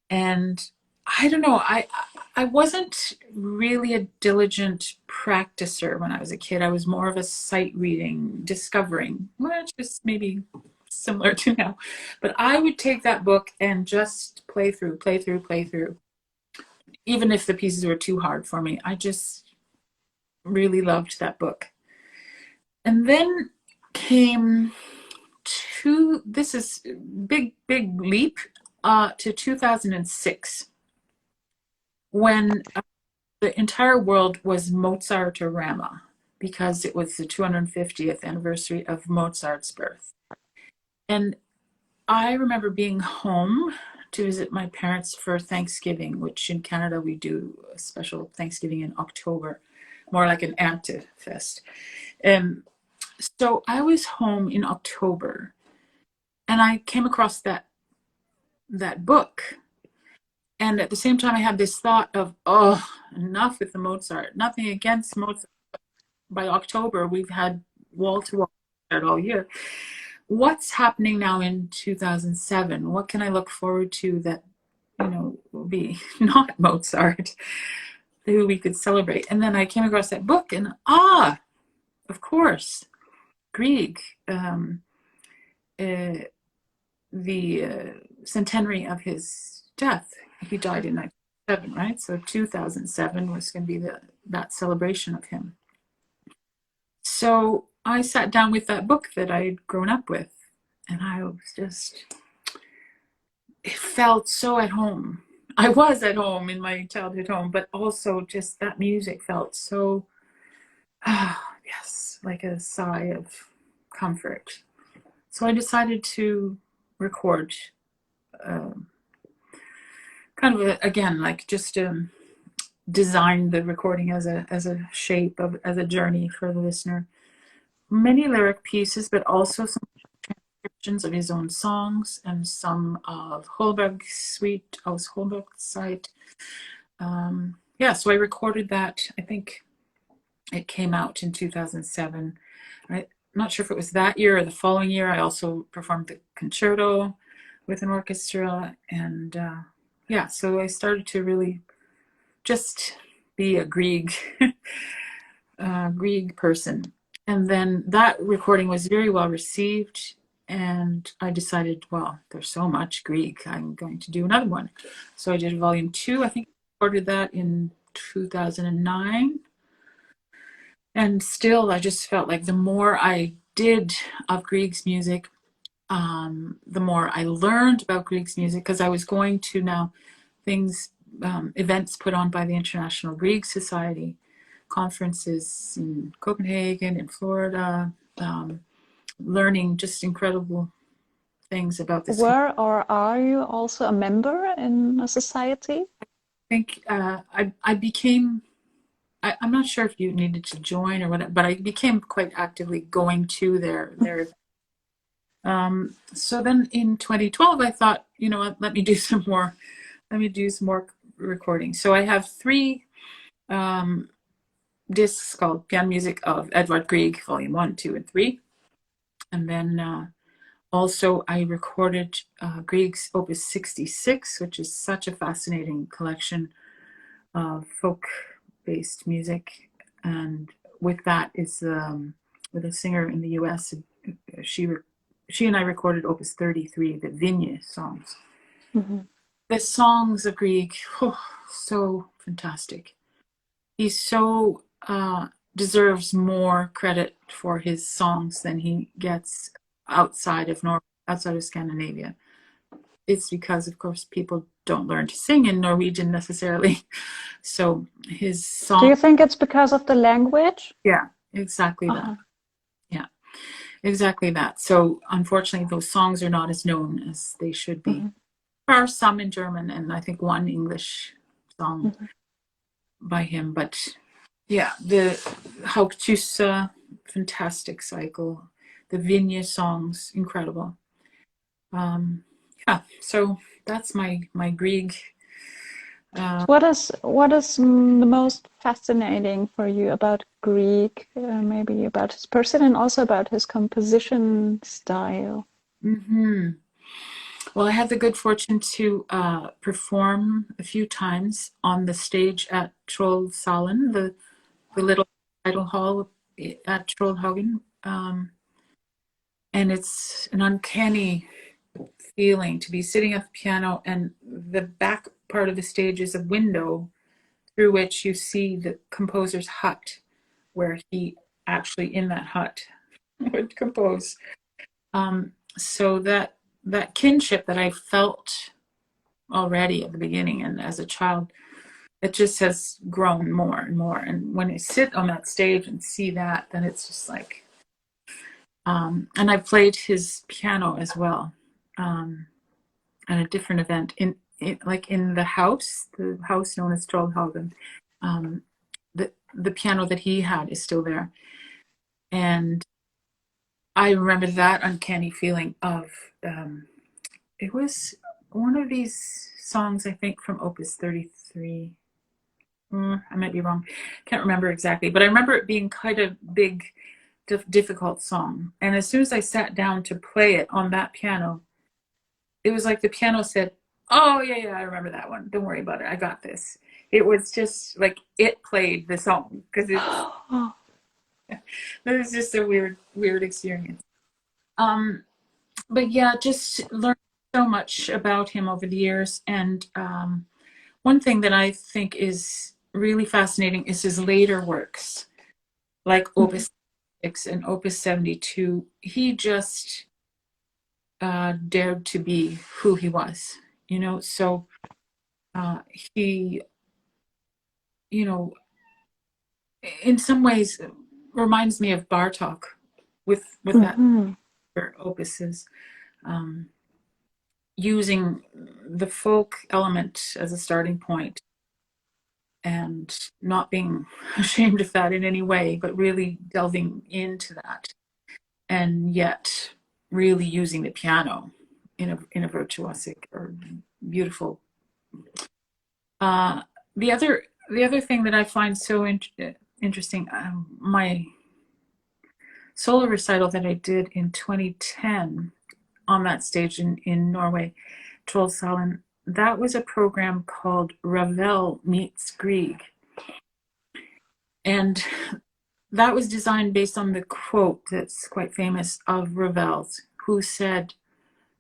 And I don't know, I wasn't really a diligent practicer when I was a kid. I was more of a sight reading, discovering, which is maybe similar to now. But I would take that book and just play through, play through, play through, even if the pieces were too hard for me. I just really loved that book. And then came this is big leap, to 2006, when the entire world was Mozartorama, because it was the 250th anniversary of Mozart's birth. And I remember being home to visit my parents for Thanksgiving, which in Canada we do a special Thanksgiving in October, more like an Ante fest. Um, so I was home in October, and I came across that book. And at the same time, I had this thought of, oh, enough with the Mozart. Nothing against Mozart. By October, we've had wall to wall all year. What's happening now in 2007? What can I look forward to that, will be not Mozart, who we could celebrate? And then I came across that book, and of course, Grieg, uh, the centenary of his death. He died in 1907, right? So 2007 was going to be that celebration of him. So I sat down with that book that I'd grown up with, and I was just, it felt so at home. I was at home in my childhood home, but also just that music felt so, yes, like a sigh of comfort. So I decided to record, kind of again, like just design the recording as a shape of as a journey for the listener. Many lyric pieces, but also some transcriptions of his own songs and some of Holberg's suite, aus Holberg's site. Yeah, so I recorded that. I think it came out in 2007. I'm not sure if it was that year or the following year. I also performed the concerto with an orchestra, and yeah, so I started to really just be a Grieg Grieg person. And then that recording was very well received, and I decided, well, there's so much Grieg, I'm going to do another one. So I did volume 2. I think I recorded that in 2009. And still, I just felt like the more I did of Grieg's music, the more I learned about Grieg's music, because I was going to now things, events put on by the International Grieg Society, conferences in Copenhagen, in Florida, learning just incredible things about this. Were or are you also a member in a society? I think I became, I'm not sure if you needed to join or what, but I became quite actively going to their so then in 2012, I thought, you know what, let me do some more recording. So I have 3 discs called Piano Music of Edvard Grieg, Volume 1, 2, and 3. And then also I recorded Grieg's Opus 66, which is such a fascinating collection of folk-based music. And with that is with a singer in the US. She and I recorded Opus 33, the Vigne songs. Mm-hmm. The songs of Grieg, so fantastic. He so deserves more credit for his songs than he gets outside of Scandinavia. It's because, of course, people don't learn to sing in Norwegian necessarily. So his song. Do you think it's because of the language? Yeah, exactly that. Yeah, exactly that. So unfortunately, those songs are not as known as they should be. There are some in German, and I think one English song by him. But yeah, the Haupttysse, fantastic cycle. The Vigne songs, incredible. Yeah, so that's my Grieg. What is the most fascinating for you about Grieg? Maybe about his person and also about his composition style. Well, I had the good fortune to perform a few times on the stage at Trollsalen, the little idol hall at Trollhagen. And it's an uncanny feeling to be sitting at the piano, and the back part of the stage is a window through which you see the composer's hut, where he actually in that hut would compose. So that kinship that I felt already at the beginning and as a child, it just has grown more and more. And when I sit on that stage and see that, then it's just like, and I played his piano as well at a different event in the house known as Trollhagen. The piano that he had is still there, and I remember that uncanny feeling of it was one of these songs, I think, from Opus 33. I might be wrong. Can't remember exactly, but I remember it being quite a big, difficult song. And as soon as I sat down to play it on that piano, it was like the piano said, "Oh, yeah, I remember that one. Don't worry about it. I got this." It was just like it played the song, because it was just a weird experience. But yeah, just learned so much about him over the years. And one thing that I think is really fascinating is his later works, like Opus 6 and Opus 72. He just dared to be who he was, so he, in some ways reminds me of Bartok with that her opuses, using the folk element as a starting point and not being ashamed of that in any way, but really delving into that, and yet really using the piano in a virtuosic or beautiful. The other thing that I find so interesting, my solo recital that I did in 2010 on that stage in Norway, Trollsalen, that was a program called Ravel Meets Grieg. And that was designed based on the quote that's quite famous of Ravel's, who said,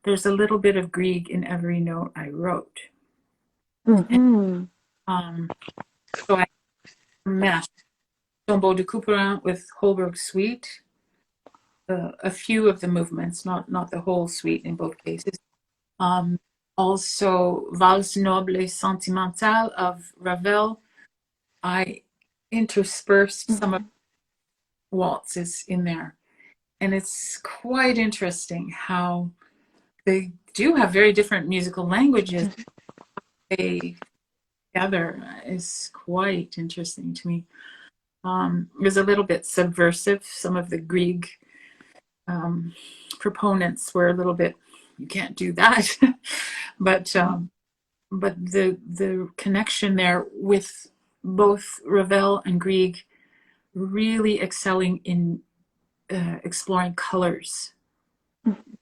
"There's a little bit of Grieg in every note I wrote." Mm-hmm. And, so I meshed Tombeau de Couperin with Holberg Suite, a few of the movements, not the whole suite in both cases. Also, Valse Noble et Sentimentale of Ravel. I interspersed some of the waltzes in there. And it's quite interesting how they do have very different musical languages. They together is quite interesting to me. It was a little bit subversive. Some of the Grieg proponents were a little bit, you can't do that. but the connection there with both Ravel and Grieg really excelling in exploring colors,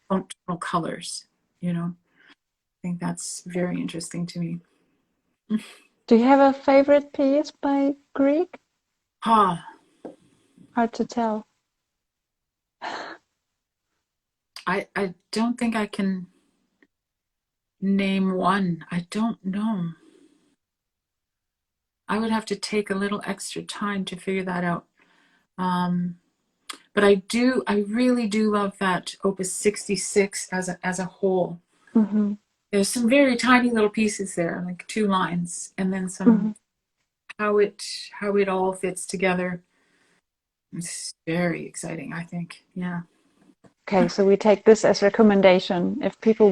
tonal colors, you know. I think that's very interesting to me. Do you have a favorite piece by Grieg? Ah, Hard to tell. I don't think I can name one. I don't know. I would have to take a little extra time to figure that out. But I really do love that Opus 66 as a whole. Mm-hmm. There's some very tiny little pieces there, like 2 lines, and then some how it all fits together. It's very exciting, I think. Yeah. Okay, so we take this as recommendation. If people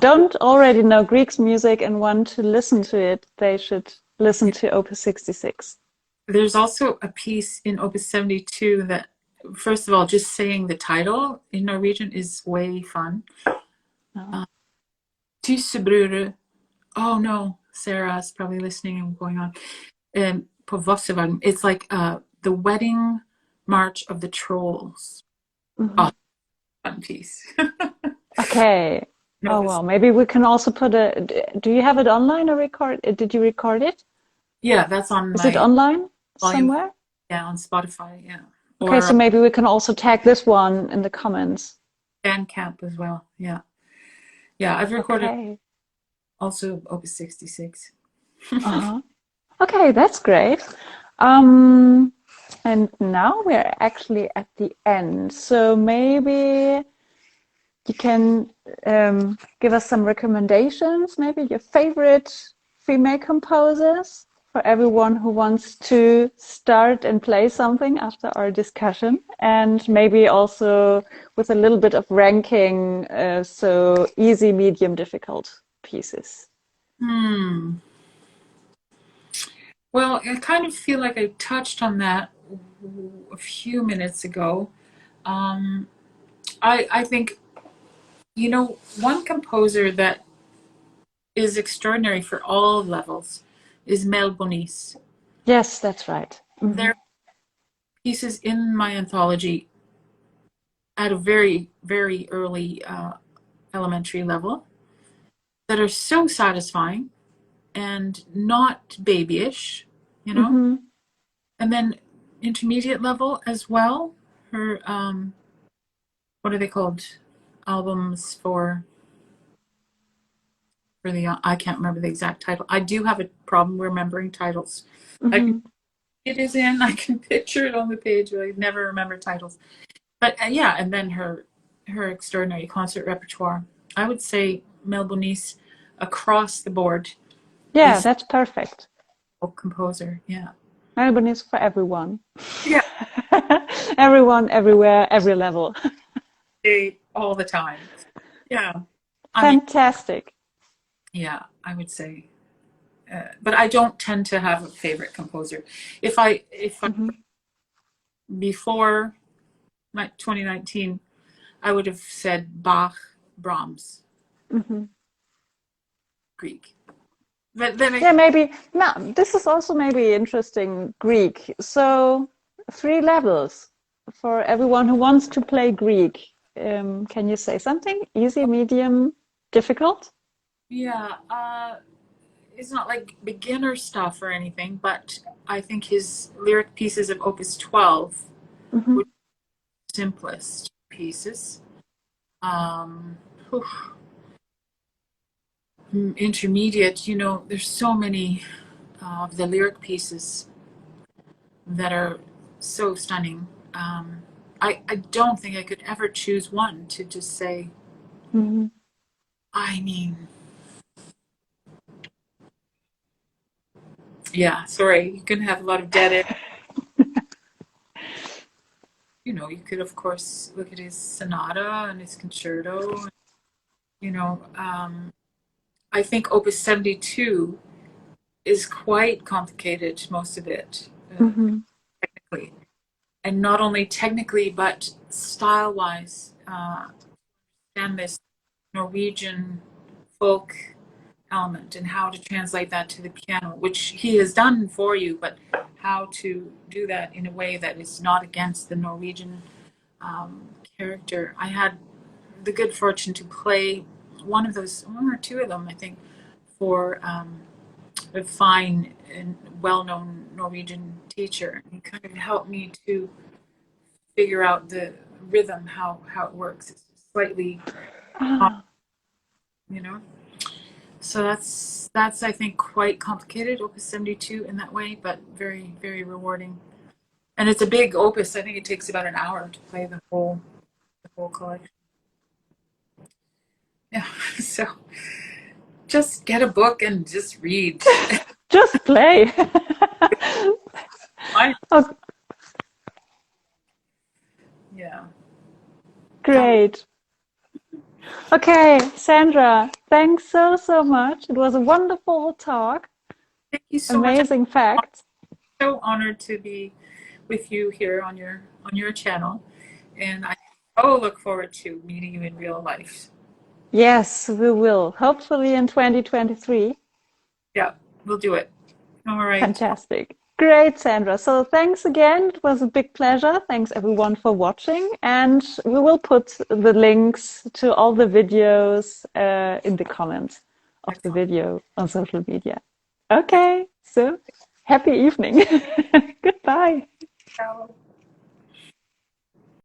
don't already know Grieg's music and want to listen to it, they should listen to Opus 66. There's also a piece in Opus 72 that, first of all, just saying the title in Norwegian is way fun. Tysebrure. Oh no, Sarah's probably listening and going on. På Vossevang. It's like the wedding march of the trolls. Oh, fun piece. Okay. Oh well, maybe we can also put do you have it online or record? Did you record it? Yeah, that's on Is it online volume. somewhere? Yeah, on Spotify. Yeah. Okay, so maybe we can also tag this one in the comments. Bandcamp as well. Yeah. Yeah, I've recorded also Opus 66. Okay, that's great. And now we're actually at the end. So maybe you can give us some recommendations, maybe your favorite female composers for everyone who wants to start and play something after our discussion, and maybe also with a little bit of ranking, so easy, medium, difficult pieces. Well, I kind of feel like I touched on that a few minutes ago. I think, one composer that is extraordinary for all levels is Mel Bonis. Yes, that's right. There are pieces in my anthology at a very, very early elementary level that are so satisfying and not babyish, and then intermediate level as well. Her what are they called? Albums for the I can't remember the exact title. I do have a problem remembering titles. It is in, I can picture it on the page, but I never remember titles. But yeah, and then her extraordinary concert repertoire. I would say Mel Bonis across the board. Yeah, that's perfect. Composer, yeah. Melbourne is for everyone. Yeah. Everyone, everywhere, every level. day, all the time. Yeah. I mean, Fantastic. yeah, I would say. But I don't tend to have a favorite composer. If I Hmm. before my 2019, I would have said Bach, Brahms, Hmm. Greek. But then Yeah, I, maybe. No, this is also maybe interesting Greek. So, three levels for everyone who wants to play Greek. Can you say something? Easy, medium, difficult? yeah, it's not like beginner stuff or anything, but I think his lyric pieces of Opus 12 Hmm. were the simplest pieces. Um, whew, intermediate, there's so many of the lyric pieces that are so stunning. I don't think I could ever choose one to just say, Hmm. I mean, yeah, sorry, you can have a lot of dead air. You could, of course, look at his sonata and his concerto. You know, um, I think Opus 72 is quite complicated, most of it, Hmm. technically. And not only technically, but style wise. And this Norwegian folk element and how to translate that to the piano, which he has done for you, but how to do that in a way that is not against the Norwegian um, character. I had the good fortune to play one or two of them, I think, for a fine and well-known Norwegian teacher. He kind of helped me to figure out the rhythm, how it works. It's slightly, Ah, you know. So that's I think quite complicated, Opus 72 in that way, but very very rewarding. And it's a big opus. I think it takes about an hour to play the whole collection. Yeah. So just get a book and just read. just play. I Oh, yeah. That was great. Okay, Sandra, thanks so, so much. It was a wonderful talk, thank you so much. amazing I'm facts. so honored to be with you here on your channel, and I so look forward to meeting you in real life. Yes, we will. Hopefully in 2023. Yeah, we'll do it. All right. Fantastic. Great, Sandra. So thanks again. It was a big pleasure. Thanks everyone for watching. And we will put the links to all the videos in the comments of the Excellent. video on social media. Okay, so happy evening. Goodbye. Excellent.